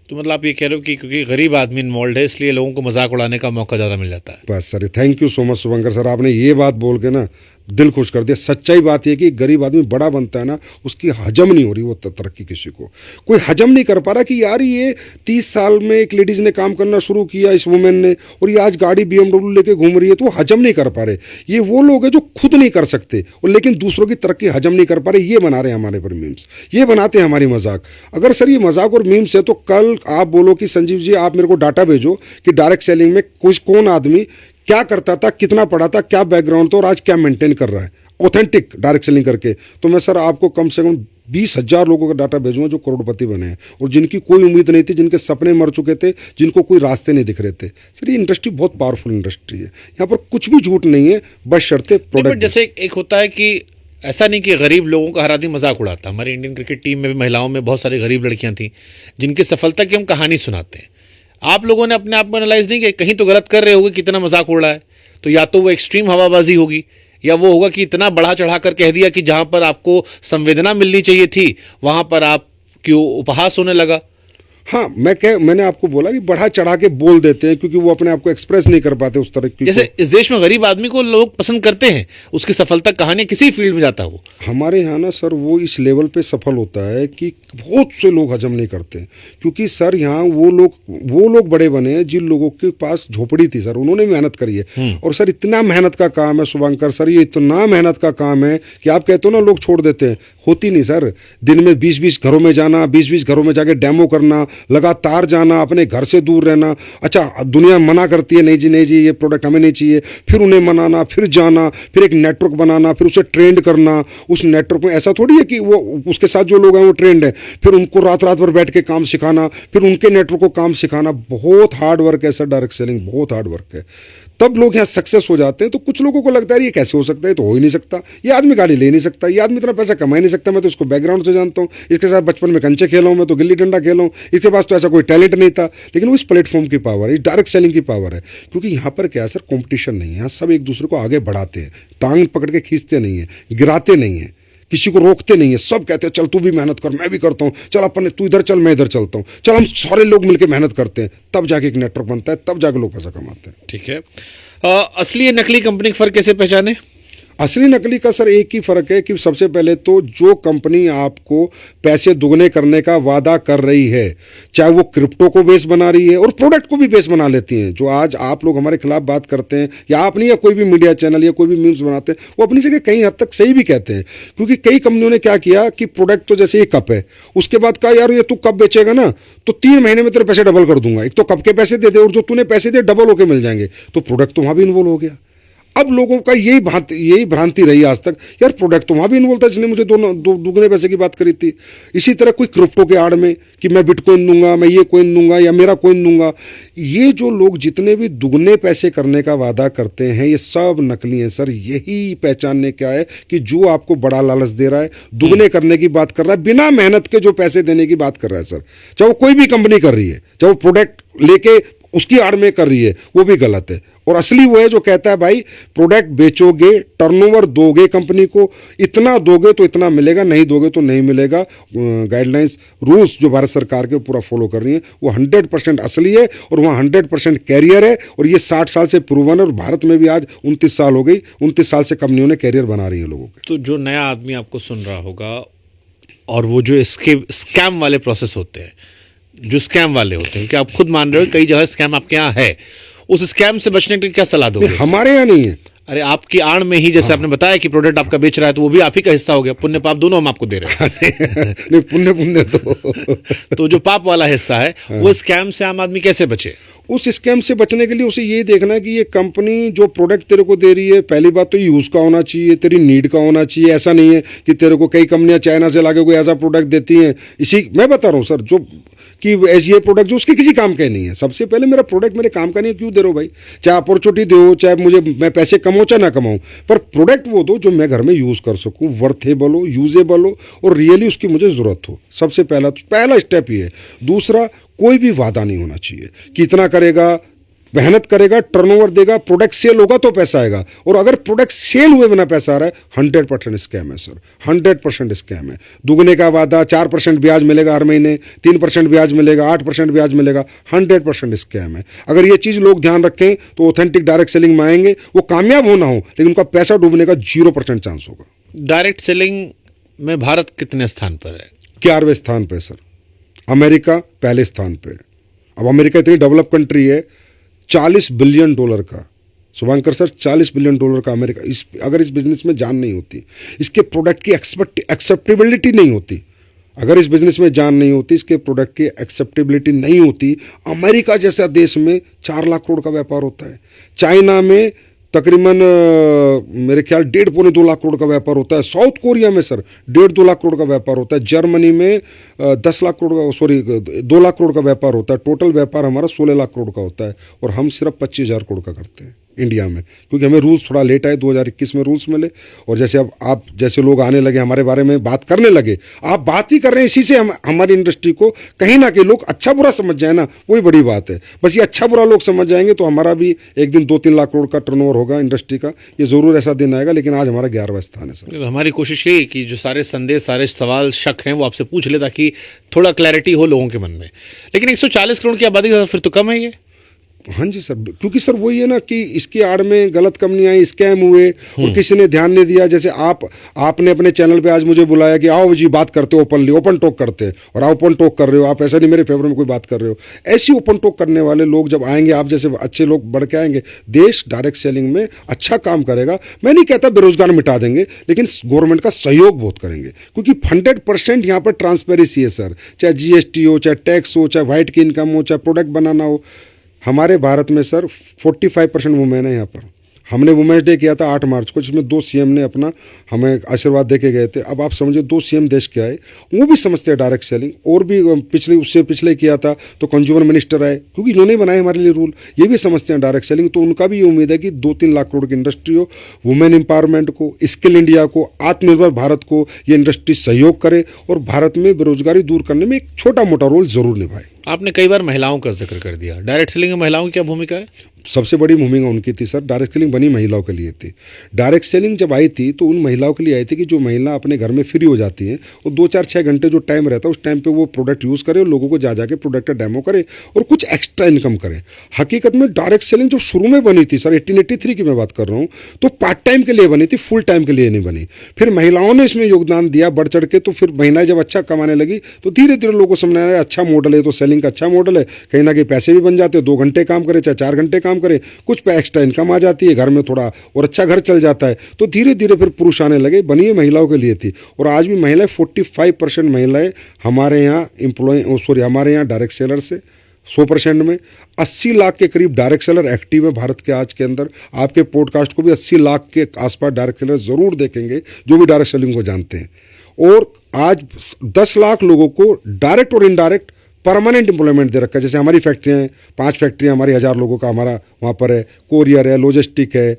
तो मतलब आप ये कह रहे हो कि क्योंकि गरीब आदमी इन्वॉल्व है इसलिए लोगों को मजाक उड़ाने का मौका ज़्यादा मिल जाता है। बस sir, thank you so much Shubhankar sir, आपने ये बात बोल के ना दिल खुश कर दिया। सच्चाई बात यह कि गरीब आदमी बड़ा बनता है ना, उसकी हजम नहीं हो रही वो तरक्की, किसी को कोई हजम नहीं कर पा रहा कि यार ये 30 साल में एक लेडीज़ ने काम करना शुरू किया, इस वुमेन ने, और ये आज गाड़ी BMW लेके घूम रही है, तो वो हजम नहीं कर पा रहे। ये वो लोग हैं जो खुद नहीं कर सकते और लेकिन दूसरों की तरक्की हजम नहीं कर पा रहे, ये बना रहे हैं हमारे पर मीम्स, ये बनाते हैं हमारी मजाक। अगर सर ये मजाक और मीम्स है तो कल आप बोलो कि संजीव जी आप मेरे को डाटा भेजो कि डायरेक्ट सेलिंग में कुछ कौन आदमी क्या करता था, कितना पढ़ा था, क्या बैकग्राउंड था, और आज क्या मेंटेन कर रहा है ऑथेंटिक डायरेक्ट सेलिंग करके, तो मैं सर आपको कम से कम 20,000 लोगों का डाटा भेजूंगा जो करोड़पति बने हैं और जिनकी कोई उम्मीद नहीं थी, जिनके सपने मर चुके थे, जिनको कोई रास्ते नहीं दिख रहे थे। सर ये इंडस्ट्री बहुत पावरफुल इंडस्ट्री है, यहाँ पर कुछ भी झूठ नहीं है, बस शर्तें प्रोडक्ट। जैसे एक होता है कि ऐसा नहीं कि गरीब लोगों का हर आदमी मजाक उड़ाता। हमारी इंडियन क्रिकेट टीम में भी महिलाओं में बहुत सारी गरीब लड़कियां थीं जिनकी सफलता की हम कहानी सुनाते हैं। आप लोगों ने अपने आप को एनालाइज नहीं किया, कहीं तो गलत कर रहे होगे, कितना मजाक उड़ रहा है, तो या तो वो एक्सट्रीम हवाबाजी होगी या वो होगा कि इतना बढ़ा चढ़ा कर कह दिया कि जहां पर आपको संवेदना मिलनी चाहिए थी वहां पर आप क्यों उपहास होने लगा। हाँ, मैंने आपको बोला कि बढ़ा चढ़ा के बोल देते हैं क्योंकि वो अपने आप को एक्सप्रेस नहीं कर पाते उस तरह की। जैसे इस देश में गरीब आदमी को लोग पसंद करते हैं, उसकी सफलता कहानी किसी फील्ड में जाता हो। हमारे यहाँ ना सर वो इस लेवल पे सफल होता है कि बहुत से लोग हजम नहीं करते, क्योंकि सर यहाँ वो लोग बड़े बने हैं जिन लोगों के पास झोपड़ी थी सर, उन्होंने मेहनत करी है। और सर इतना मेहनत का काम है शुभंकर सर, ये इतना मेहनत का काम है कि आप कहते हो ना लोग छोड़ देते हैं, होती नहीं सर। दिन में 20-20 घरों में जाना, 20-20 घरों में जाके डेमो करना, लगातार जाना, अपने घर से दूर रहना। अच्छा दुनिया मना करती है, नहीं जी ये प्रोडक्ट हमें नहीं चाहिए, फिर उन्हें मनाना, फिर जाना, फिर एक नेटवर्क बनाना, फिर उसे ट्रेंड करना। उस नेटवर्क में ऐसा थोड़ी है कि वो उसके साथ जो लोग हैं वो ट्रेंड है, फिर उनको रात भर बैठ के काम सिखाना, फिर उनके नेटवर्क को काम सिखाना। बहुत हार्ड वर्क है सर, डायरेक्ट सेलिंग बहुत हार्ड वर्क है। तब लोग यहाँ सक्सेस हो जाते हैं। तो कुछ लोगों को लगता है ये कैसे हो सकता है, तो हो ही नहीं सकता, ये आदमी गाड़ी ले नहीं सकता, ये आदमी इतना पैसा कमा ही नहीं सकता। मैं तो इसको बैकग्राउंड से जानता हूँ, इसके साथ बचपन में कंचे खेला हूँ, मैं तो गिल्ली डंडा खेला हूँ, इसके पास तो ऐसा कोई टैलेंट नहीं था। लेकिन वो इस प्लेटफॉर्म की पावर है, इस डायरेक्ट सेलिंग की पावर है। क्योंकि यहाँ पर क्या है सर, कॉम्पिटिशन नहीं है, यहाँ सब एक दूसरे को आगे बढ़ाते हैं, टांग पकड़ के खींचते नहीं है, गिराते नहीं है, किसी को रोकते नहीं है। सब कहते हैं चल तू भी मेहनत कर, मैं भी करता हूँ, चल अपन तू इधर चल, मैं इधर चलता हूँ, चल हम सारे लोग मिलकर मेहनत करते हैं, तब जाके एक नेटवर्क बनता है, तब जाके लोग पैसा कमाते हैं। ठीक है। असली नकली कंपनी का फर्क कैसे पहचाने? असली नकली का सर एक ही फ़र्क है कि सबसे पहले तो जो कंपनी आपको पैसे दुगने करने का वादा कर रही है, चाहे वो क्रिप्टो को बेस बना रही है और प्रोडक्ट को भी बेस बना लेती हैं। जो आज आप लोग हमारे खिलाफ बात करते हैं, या आप नहीं, या कोई भी मीडिया चैनल या कोई भी मीम्स बनाते हैं, वो अपनी जगह कई हद तक सही भी कहते हैं। क्योंकि कई कंपनियों ने क्या किया कि प्रोडक्ट तो जैसे ये कप है, उसके बाद कहा यार ये तू कप बेचेगा ना तो 3 महीने में तेरे पैसे डबल कर दूंगा। एक तो कप के पैसे दे दे और जो तूने पैसे दे डबल होके मिल जाएंगे, तो प्रोडक्ट तो वहाँ भी इन्वॉल्व हो गया। अब लोगों का यही भ्रांति रही आज तक, यार प्रोडक्ट तो वहाँ भी इन्वॉल्व था जिसने मुझे दुगने पैसे की बात करी थी। इसी तरह कोई क्रिप्टो के आड़ में कि मैं बिटकॉइन दूंगा, मैं ये कॉइन दूंगा या मेरा कॉइन दूंगा, ये जो लोग जितने भी दुगने पैसे करने का वादा करते हैं ये सब नकली हैं सर। यही पहचानने क्या है कि जो आपको बड़ा लालच दे रहा है, दुगने करने की बात कर रहा है, बिना मेहनत के जो पैसे देने की बात कर रहा है सर, चाहे वो कोई भी कंपनी कर रही है, चाहे वो प्रोडक्ट लेके उसकी आड़ में कर रही है, वो भी गलत है। और असली वो है जो कहता है भाई प्रोडक्ट बेचोगे, टर्नओवर दोगे कंपनी को, इतना दोगे तो इतना मिलेगा, नहीं दोगे तो नहीं मिलेगा। गाइडलाइंस रूल्स जो भारत सरकार के पूरा फॉलो कर रही है वो 100% असली है और वहाँ 100% कैरियर है। और ये 60 साल से प्रूवन है और भारत में भी आज 29 साल हो गई, 29 साल से कंपनियों ने कैरियर बना रही है लोगों के। तो जो नया आदमी आपको सुन रहा होगा और वो जो इसके स्कैम वाले प्रोसेस होते हैं, जो स्कैम वाले होते हैं, क्योंकि आप खुद मान रहे हो कई जगह स्कैम आपके यहाँ है, उस स्कैम से बचने के लिए क्या सलाह दोगे? हमारे यहाँ नहीं है। अरे आपकी आड़ में ही जैसे आपने बताया कि प्रोडक्ट आपका बेच रहा है, तो वो भी आप ही का हिस्सा हो गया। पुण्य पाप दोनों हम आपको दे रहे हैं। नहीं, पुण्य तो जो पाप वाला हिस्सा है वो स्कैम से आम आदमी कैसे बचे? उस स्कैम से बचने के लिए उसे ये देखना है कि ये कंपनी जो प्रोडक्ट तेरे को दे रही है, पहली बात तो यूज़ का होना चाहिए, तेरी नीड का होना चाहिए। ऐसा नहीं है कि तेरे को कई कंपनियां चाइना से लाके कोई ऐसा प्रोडक्ट देती हैं, इसी मैं बता रहा हूँ सर, जो कि ये प्रोडक्ट जो उसके किसी काम का ही नहीं है। सबसे पहले मेरा प्रोडक्ट मेरे काम का नहीं है, क्यों दे रहे हो भाई? चाहे अपॉर्चुनिटी दो, चाहे मैं पैसे कमाऊँ चाहे ना कमाऊँ, पर प्रोडक्ट वो दो जो मैं घर में यूज़ कर सकूँ, वर्थेबल हो, यूजेबल हो और रियली उसकी मुझे ज़रूरत हो। सबसे पहला स्टेप ये है। दूसरा, कोई भी वादा नहीं होना चाहिए कि इतना करेगा, मेहनत करेगा, टर्नओवर देगा, प्रोडक्ट सेल होगा तो पैसा आएगा। और अगर प्रोडक्ट सेल हुए बिना पैसा आ रहा है, 100% स्कैम है सर, 100% स्कैम है। दुगने का वादा, 4% ब्याज मिलेगा हर महीने, 3% ब्याज मिलेगा, 8% ब्याज मिलेगा, 100% स्कैम है। अगर ये चीज़ लोग ध्यान रखें तो ऑथेंटिक डायरेक्ट सेलिंग में आएंगे। वो कामयाब होना हो लेकिन उनका पैसा डूबने का 0% चांस होगा। डायरेक्ट सेलिंग में भारत कितने स्थान पर है? 11वें स्थान पर सर, अमेरिका पहले स्थान पर। अब अमेरिका इतनी डेवलप कंट्री है, $40 बिलियन का, शुभंकर सर, $40 बिलियन का अमेरिका। अगर इस बिजनेस में जान नहीं होती, इसके प्रोडक्ट की एक्सेप्टेबिलिटी नहीं होती, अगर इस बिजनेस में जान नहीं होती, इसके प्रोडक्ट की एक्सेप्टेबिलिटी नहीं होती, अमेरिका जैसा देश में 4 लाख करोड़ का व्यापार होता है। चाइना में तकरीबन मेरे ख्याल 1.5-2 लाख करोड़ का व्यापार होता है। साउथ कोरिया में सर 1.5-2 लाख करोड़ का व्यापार होता है। जर्मनी में 2 लाख करोड़ का व्यापार होता है। टोटल व्यापार हमारा 16 लाख करोड़ का होता है और हम सिर्फ 25,000 करोड़ का करते हैं इंडिया में, क्योंकि हमें रूल्स थोड़ा लेट आए, 2021 में रूल्स मिले। और जैसे अब आप जैसे लोग आने लगे, हमारे बारे में बात करने लगे, आप बात ही कर रहे हैं, इसी से हमारी इंडस्ट्री को कहीं ना कहीं लोग अच्छा बुरा समझ जाए ना, वही बड़ी बात है। बस ये अच्छा बुरा लोग समझ जाएंगे तो हमारा भी एक दिन 2-3 लाख करोड़ का टर्नओवर होगा इंडस्ट्री का। ये ज़रूर ऐसा दिन आएगा, लेकिन आज हमारा 11वां स्थान है सर। हमारी कोशिश यही कि जो सारे संदेश, सारे सवाल, शक हैं वो आपसे पूछ ले, ताकि थोड़ा क्लैरिटी हो लोगों के मन में। लेकिन 140 करोड़ की आबादी का फिर तो कम है ये। हाँ जी सर, क्योंकि सर वही है ना कि इसकी आड़ में गलत कंपनी आई, स्कैम हुए और किसी ने ध्यान नहीं दिया। जैसे आपने अपने चैनल पे आज मुझे बुलाया कि आओ जी बात करते हो, ओपनली ओपन टॉक करते हैं, और आप ओपन टॉक कर रहे हो, आप ऐसा नहीं मेरे फेवर में कोई बात कर रहे हो। ऐसी ओपन टॉक करने वाले लोग जब आएंगे, आप जैसे अच्छे लोग बढ़ के आएंगे, देश डायरेक्ट सेलिंग में अच्छा काम करेगा। मैं नहीं कहता बेरोजगार मिटा देंगे, लेकिन गवर्नमेंट का सहयोग बहुत करेंगे, क्योंकि 100% यहाँ पर ट्रांसपेरेंसी है सर। चाहे जीएसटी हो, चाहे टैक्स हो, चाहे वाइट की इनकम हो, चाहे प्रोडक्ट बनाना हो। हमारे भारत में सर 45% वुमेन है यहाँ पर। हमने वुमेन्स डे किया था 8 मार्च को, जिसमें 2 सीएम ने अपना हमें आशीर्वाद दे के गए थे। अब आप समझिए 2 सीएम देश के आए, वो भी समझते हैं डायरेक्ट सेलिंग। और भी उससे पिछले किया था तो कंज्यूमर मिनिस्टर आए, क्योंकि इन्होंने बनाए हमारे लिए रूल, ये भी समझते हैं डायरेक्ट सेलिंग। तो उनका भी ये उम्मीद है कि 2-3 लाख करोड़ की इंडस्ट्री हो, वुमेन एम्पावरमेंट को, स्किल इंडिया को, आत्मनिर्भर भारत को ये इंडस्ट्री सहयोग करे और भारत में बेरोजगारी दूर करने में एक छोटा मोटा रोल जरूर निभाए। आपने कई बार महिलाओं का जिक्र कर दिया, डायरेक्ट सेलिंग में महिलाओं की क्या भूमिका है? सबसे बड़ी भूमिका उनकी थी सर। डायरेक्ट सेलिंग बनी महिलाओं के लिए थी। डायरेक्ट सेलिंग जब आई थी तो उन महिलाओं के लिए आई थी कि जो महिला अपने घर में फ्री हो जाती हैं, और 2-4-6 घंटे जो टाइम रहता है उस टाइम पे वो प्रोडक्ट यूज़ करे और लोगों को जा जाके प्रोडक्ट का डेमो करे और कुछ एक्स्ट्रा इनकम करे। हकीकत में डायरेक्ट सेलिंग जो शुरू में बनी थी सर, 1883 की मैं बात कर रहा हूँ, तो पार्ट टाइम के लिए बनी थी, फुल टाइम के लिए नहीं बनी। फिर महिलाओं ने इसमें योगदान दिया बढ़ चढ़ के, तो फिर महिलाएं जब अच्छा कमाने लगी तो धीरे धीरे लोगों को समझ आया अच्छा मॉडल है, तो सेलिंग का अच्छा मॉडल है, कहीं ना कहीं पैसे भी बन जाते, 2 घंटे काम करे चाहे 4 घंटे काम करे, कुछ एक्स्ट्रा इनकम आ जाती है, घर में थोड़ा और अच्छा घर चल जाता है। तो धीरे धीरे फिर पुरुष आने लगे, बनी है महिलाओं के लिए थी। और आज भी महिलाएं 45% महिलाएं हमारे यहाँ हमारे यहाँ डायरेक्ट सेलर से 100% में 80 लाख के करीब डायरेक्ट सेलर एक्टिव है भारत के आज के अंदर। आपके पॉडकास्ट को भी 80 लाख के आसपास डायरेक्ट सेलर जरूर देखेंगे जो भी डायरेक्ट सेलिंग को जानते हैं। और आज 10 लाख लोगों को डायरेक्ट और इनडायरेक्ट परमानेंट एम्प्लॉयमेंट दे रखा है। जैसे हमारी फैक्ट्रियाँ हैं, 5 फैक्ट्रियाँ हमारी 1000 लोगों का हमारा वहाँ पर है, कोरियर है, लॉजिस्टिक है,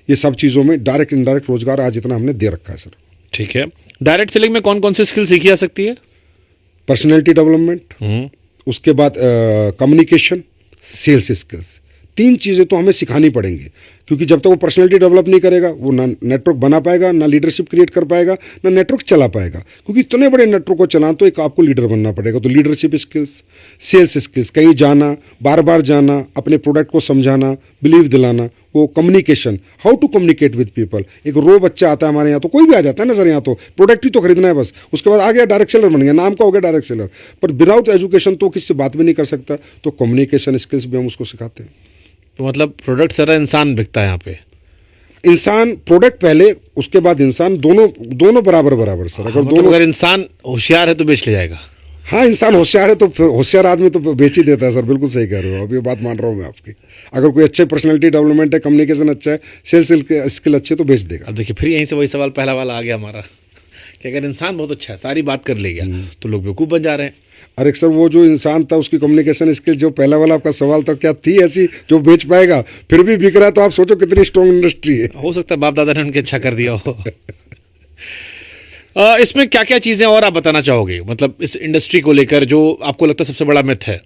ये सब चीज़ों में डायरेक्ट इनडायरेक्ट रोजगार आज इतना हमने दे रखा है सर। ठीक है, डायरेक्ट सेलिंग में कौन कौन सी स्किल सीखी जा सकती है? पर्सनैलिटी डेवलपमेंट, उसके बाद कम्युनिकेशन, सेल्स स्किल्स, 3 चीज़ें तो हमें सिखानी पड़ेंगी, क्योंकि जब तक वो पर्सनैलिटी डेवलप नहीं करेगा वो ना नेटवर्क बना पाएगा, ना लीडरशिप क्रिएट कर पाएगा, ना नेटवर्क चला पाएगा। क्योंकि इतने बड़े नेटवर्क को चलाना तो एक आपको लीडर बनना पड़ेगा। तो लीडरशिप स्किल्स, सेल्स स्किल्स, कहीं जाना, बार बार जाना, अपने प्रोडक्ट को समझाना, बिलीव दिलाना, वो communication, how to communicate with people. एक रो बच्चा आता है हमारे यहाँ, तो कोई भी आ जाता है ना सर, यहाँ तो प्रोडक्ट ही तो खरीदना है बस, उसके बाद आ गया डायरेक्ट सेलर बन गया, नाम का हो गया डायरेक्ट सेलर। पर विदाउट एजुकेशन तो किससे बात भी नहीं कर सकता। तो कम्युनिकेशन स्किल्स भी हम उसको सिखाते हैं। तो मतलब प्रोडक्ट सारा इंसान बिकता है यहाँ पे? इंसान, प्रोडक्ट पहले, उसके बाद इंसान, दोनों बराबर सर। अगर इंसान होशियार है तो बेच ले जाएगा। हाँ, इंसान होशियार है तो होशियार आदमी तो बेच ही देता है सर। बिल्कुल सही कह रहे हो, अब ये बात मान रहा हूँ मैं आपकी। अगर कोई अच्छे पर्सनैलिटी डेवलपमेंट है, कम्युनिकेशन अच्छा है, सेल्स स्किल अच्छे, तो बेच देगा। अब देखिए फिर यहीं से वही सवाल पहला वाला आ गया हमारा कि अगर इंसान बहुत अच्छा है, सारी बात कर ले गया, तो लोग बेवकूफ़ बन जा रहे हैं। अरे सर, वो जो इंसान था उसकी कम्युनिकेशन स्किल, जो पहला वाला आपका सवाल था, क्या थी ऐसी जो बेच पाएगा, फिर भी बिक रहा है, तो आप सोचो कितनी स्ट्रॉन्ग इंडस्ट्री है। हो सकता है बाप दादा ने उनके अच्छा कर दिया हो। इसमें क्या क्या चीज़ें और आप बताना चाहोगे, मतलब इस इंडस्ट्री को लेकर जो आपको लगता है सबसे बड़ा मिथ है?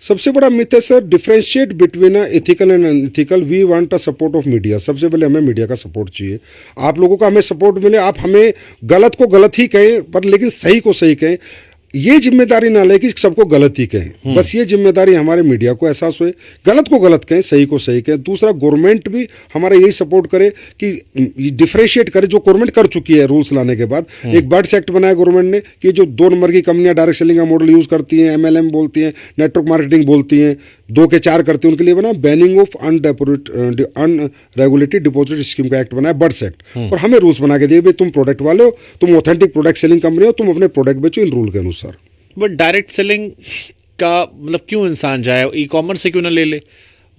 सबसे बड़ा मिथ है sir, differentiate between ethical and unethical. We want a support of media. सबसे पहले हमें मीडिया का सपोर्ट चाहिए। आप लोगों का हमें सपोर्ट मिले। आप हमें गलत को गलत ही कहें, पर लेकिन सही को सही कहें। ये जिम्मेदारी ना ले कि सबको गलत ही कहें, बस ये जिम्मेदारी हमारे मीडिया को एहसास हुए, गलत को गलत कहें, सही को सही कहें। दूसरा, गवर्नमेंट भी हमारा यही सपोर्ट करे कि डिफरेंशिएट करे, जो गवर्नमेंट कर चुकी है रूल्स लाने के बाद। एक बर्ड्स एक्ट बनाया गवर्नमेंट ने कि जो 2 नंबर की कंपनियां डायरेक्ट सेलिंग का मॉडल यूज करती हैं, MLM बोलती हैं, नेटवर्क मार्केटिंग बोलती हैं, 2 के 4 करती हैं, उनके लिए बना banning of unregulated deposit scheme का एक्ट बनाया, बर्ड्स एक्ट। और हमें रूल्स बना के दिए, भाई तुम प्रोडक्ट वाले हो, तुम ऑथेंटिक प्रोडक्ट सेलिंग कंपनी हो, तुम अपने प्रोडक्ट बेचो इन रूल के अनुसार। बट डायरेक्ट सेलिंग का मतलब क्यों इंसान जाए, ई कॉमर्स से क्यों ना ले ले?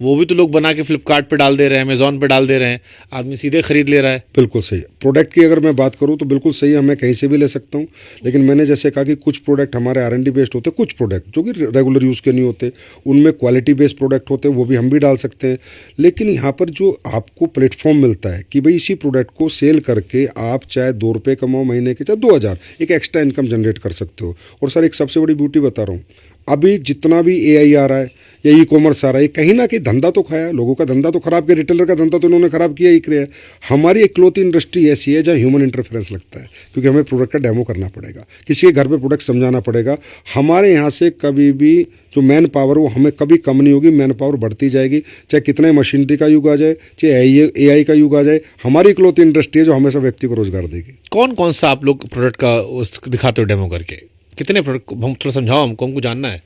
वो भी तो लोग बना के फ्लिपकार्ट पे डाल दे रहे हैं, अमेजोन पे डाल दे रहे हैं, आदमी सीधे खरीद ले रहा है। बिल्कुल सही। प्रोडक्ट की अगर मैं बात करूं तो बिल्कुल सही है, मैं कहीं से भी ले सकता हूं। लेकिन मैंने जैसे कहा कि कुछ प्रोडक्ट हमारे R&D बेस्ड होते हैं, कुछ प्रोडक्ट जो कि रेगुलर यूज़ के नहीं होते, उनमें क्वालिटी बेस्ड प्रोडक्ट होते हैं, वो भी हम भी डाल सकते हैं। लेकिन यहाँ पर जो आपको प्लेटफॉर्म मिलता है कि भाई इसी प्रोडक्ट को सेल करके आप चाहे 2 रुपये कमाओ महीने के, चाहे 2000, एक एक्स्ट्रा इनकम जनरेट कर सकते हो। और सर एक सबसे बड़ी ब्यूटी बता रहा हूँ, अभी जितना भी AI आ रहा है या ई कॉमर्स आ रहा है, कहीं ना कहीं धंधा तो खाया, लोगों का धंधा तो खराब किया, रिटेलर का धंधा तो इन्होंने खराब किया ही किया। हमारी एक क्लॉथ इंडस्ट्री ऐसी है जहाँ ह्यूमन इंटरफेरेंस लगता है, क्योंकि हमें प्रोडक्ट का डेमो करना पड़ेगा, किसी के घर पे प्रोडक्ट समझाना पड़ेगा। हमारे यहाँ से कभी भी जो मैन पावर वो हमें कभी कम नहीं होगी, मैन पावर बढ़ती जाएगी, चाहे कितना मशीनरी का युग आ जाए, चाहे AI का युग आ जाए। हमारी क्लॉथ इंडस्ट्री है जो हमेशा व्यक्ति को रोजगार देगी। कौन कौन सा आप लोग प्रोडक्ट का उस दिखाते हो डेमो करके? कितने प्रोडक्ट हम थोड़ा समझाओ, हमको जानना है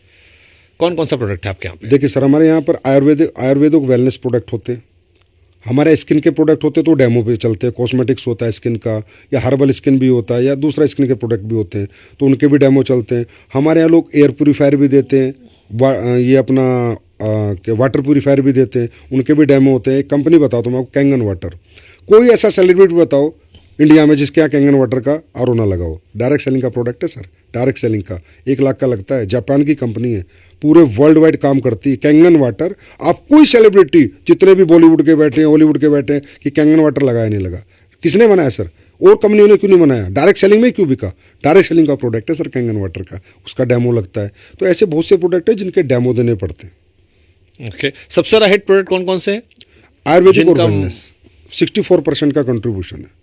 कौन कौन सा प्रोडक्ट है आपके यहाँ पे? देखिए सर, हमारे यहाँ पर आयुर्वेदिक वेलनेस प्रोडक्ट होते हैं, हमारे स्किन के प्रोडक्ट होते हैं तो डेमो पे चलते हैं। कॉस्मेटिक्स होता है स्किन का, या हर्बल स्किन भी होता है, या दूसरा स्किन के प्रोडक्ट भी होते हैं, तो उनके भी डेमो चलते हैं। हमारे यहाँ लोग एयर प्योरीफायर भी देते हैं, ये अपना वाटर प्योरीफायर भी देते हैं, उनके भी डेमो होते हैं। एक कंपनी बताओ तो मैं आपको, कैंगन वाटर। कोई ऐसा सेलिब्रिटी बताओ इंडिया में जिसके यहाँ कैंगन वाटर का आरओ ना लगाओ। डायरेक्ट सेलिंग का प्रोडक्ट है सर, डायरेक्ट सेलिंग का 1 लाख का लगता है। जापान की कंपनी है, पूरे वर्ल्ड वाइड काम करती है। कैंगन वाटर, आप कोई सेलिब्रिटी जितने भी बॉलीवुड के बैठे हैं, हॉलीवुड के बैठे हैं, कि कैंगन वाटर लगाया नहीं लगा, किसने बनाया सर? और कंपनियों ने क्यों नहीं बनाया? डायरेक्ट सेलिंग में क्यों बिका? डायरेक्ट सेलिंग का प्रोडक्ट है सर कैंगन वाटर का, उसका डेमो लगता है। तो ऐसे बहुत से प्रोडक्ट है जिनके डेमो देने पड़ते हैं। ओके, सबसे ज़्यादा हिट प्रोडक्ट कौन कौन से हैं? आयुर्वेदिक और वेलनेस 64% का कंट्रीब्यूशन है,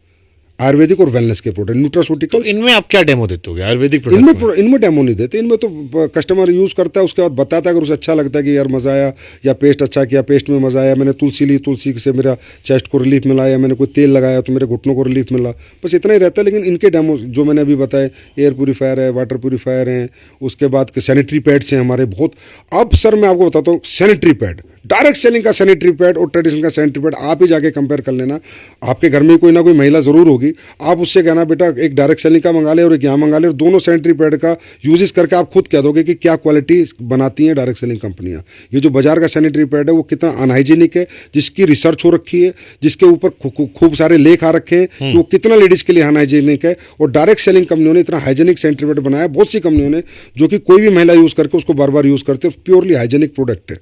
आयुर्वेदिक और वेलनेस के प्रोडक्ट, न्यूट्रास्यूटिकल। तो इनमें आप क्या डेमो देते हो? आयुर्वेदिक प्रोडक्ट इनमें डेमो नहीं देते, इनमें तो कस्टमर यूज़ करता है, उसके बाद बताता है अगर उसे अच्छा लगता है कि यार मज़ा आया, या पेस्ट अच्छा किया, पेस्ट में मज़ा आया, मैंने तुलसी ली, तुलसी से मेरा चेस्ट को रिलीफ मिला, या मैंने कोई तेल लगाया तो मेरे घुटनों को रिलीफ मिला, बस इतना ही रहता है। लेकिन इनके डेमो जो मैंने अभी बताए, एयर प्योरीफायर है, वाटर प्योरीफायर हैं, उसके बाद सैनिटरी पैड्स हैं हमारे बहुत। अब सर मैं आपको बताता हूँ, सैनिटरी पैड, डायरेक्ट सेलिंग का सैनिटरी पैड और ट्रेडिशनल का सैनिटरी पैड आप ही जाके कंपेयर कर लेना। आपके घर में कोई ना कोई महिला ज़रूर होगी, आप उससे कहना बेटा एक डायरेक्ट सेलिंग का मंगा ले और एक यहाँ मंगा ले, और दोनों सैनिटरी पैड का यूजेस करके आप खुद कह दोगे कि क्या क्वालिटी बनाती हैं डायरेक्ट सेलिंग कंपनियाँ। ये जो बाजार का सैनिटरी पैड है वो कितना अनहाइजीनिक है, जिसकी रिसर्च हो रखी है, जिसके ऊपर खूब सारे लेख आ रखे हैं कि वो कितना लेडीज़ के लिए अनहाइजीनिक है, और डायरेक्ट सेलिंग कंपनियों ने इतना हाइजीनिक सैनिटरी पैड बनाया, बहुत सी कंपनियों ने, जो कि कोई भी महिला यूज़ करके उसको बार बार यूज़ करते हैं, प्योरली हाइजीनिक प्रोडक्ट है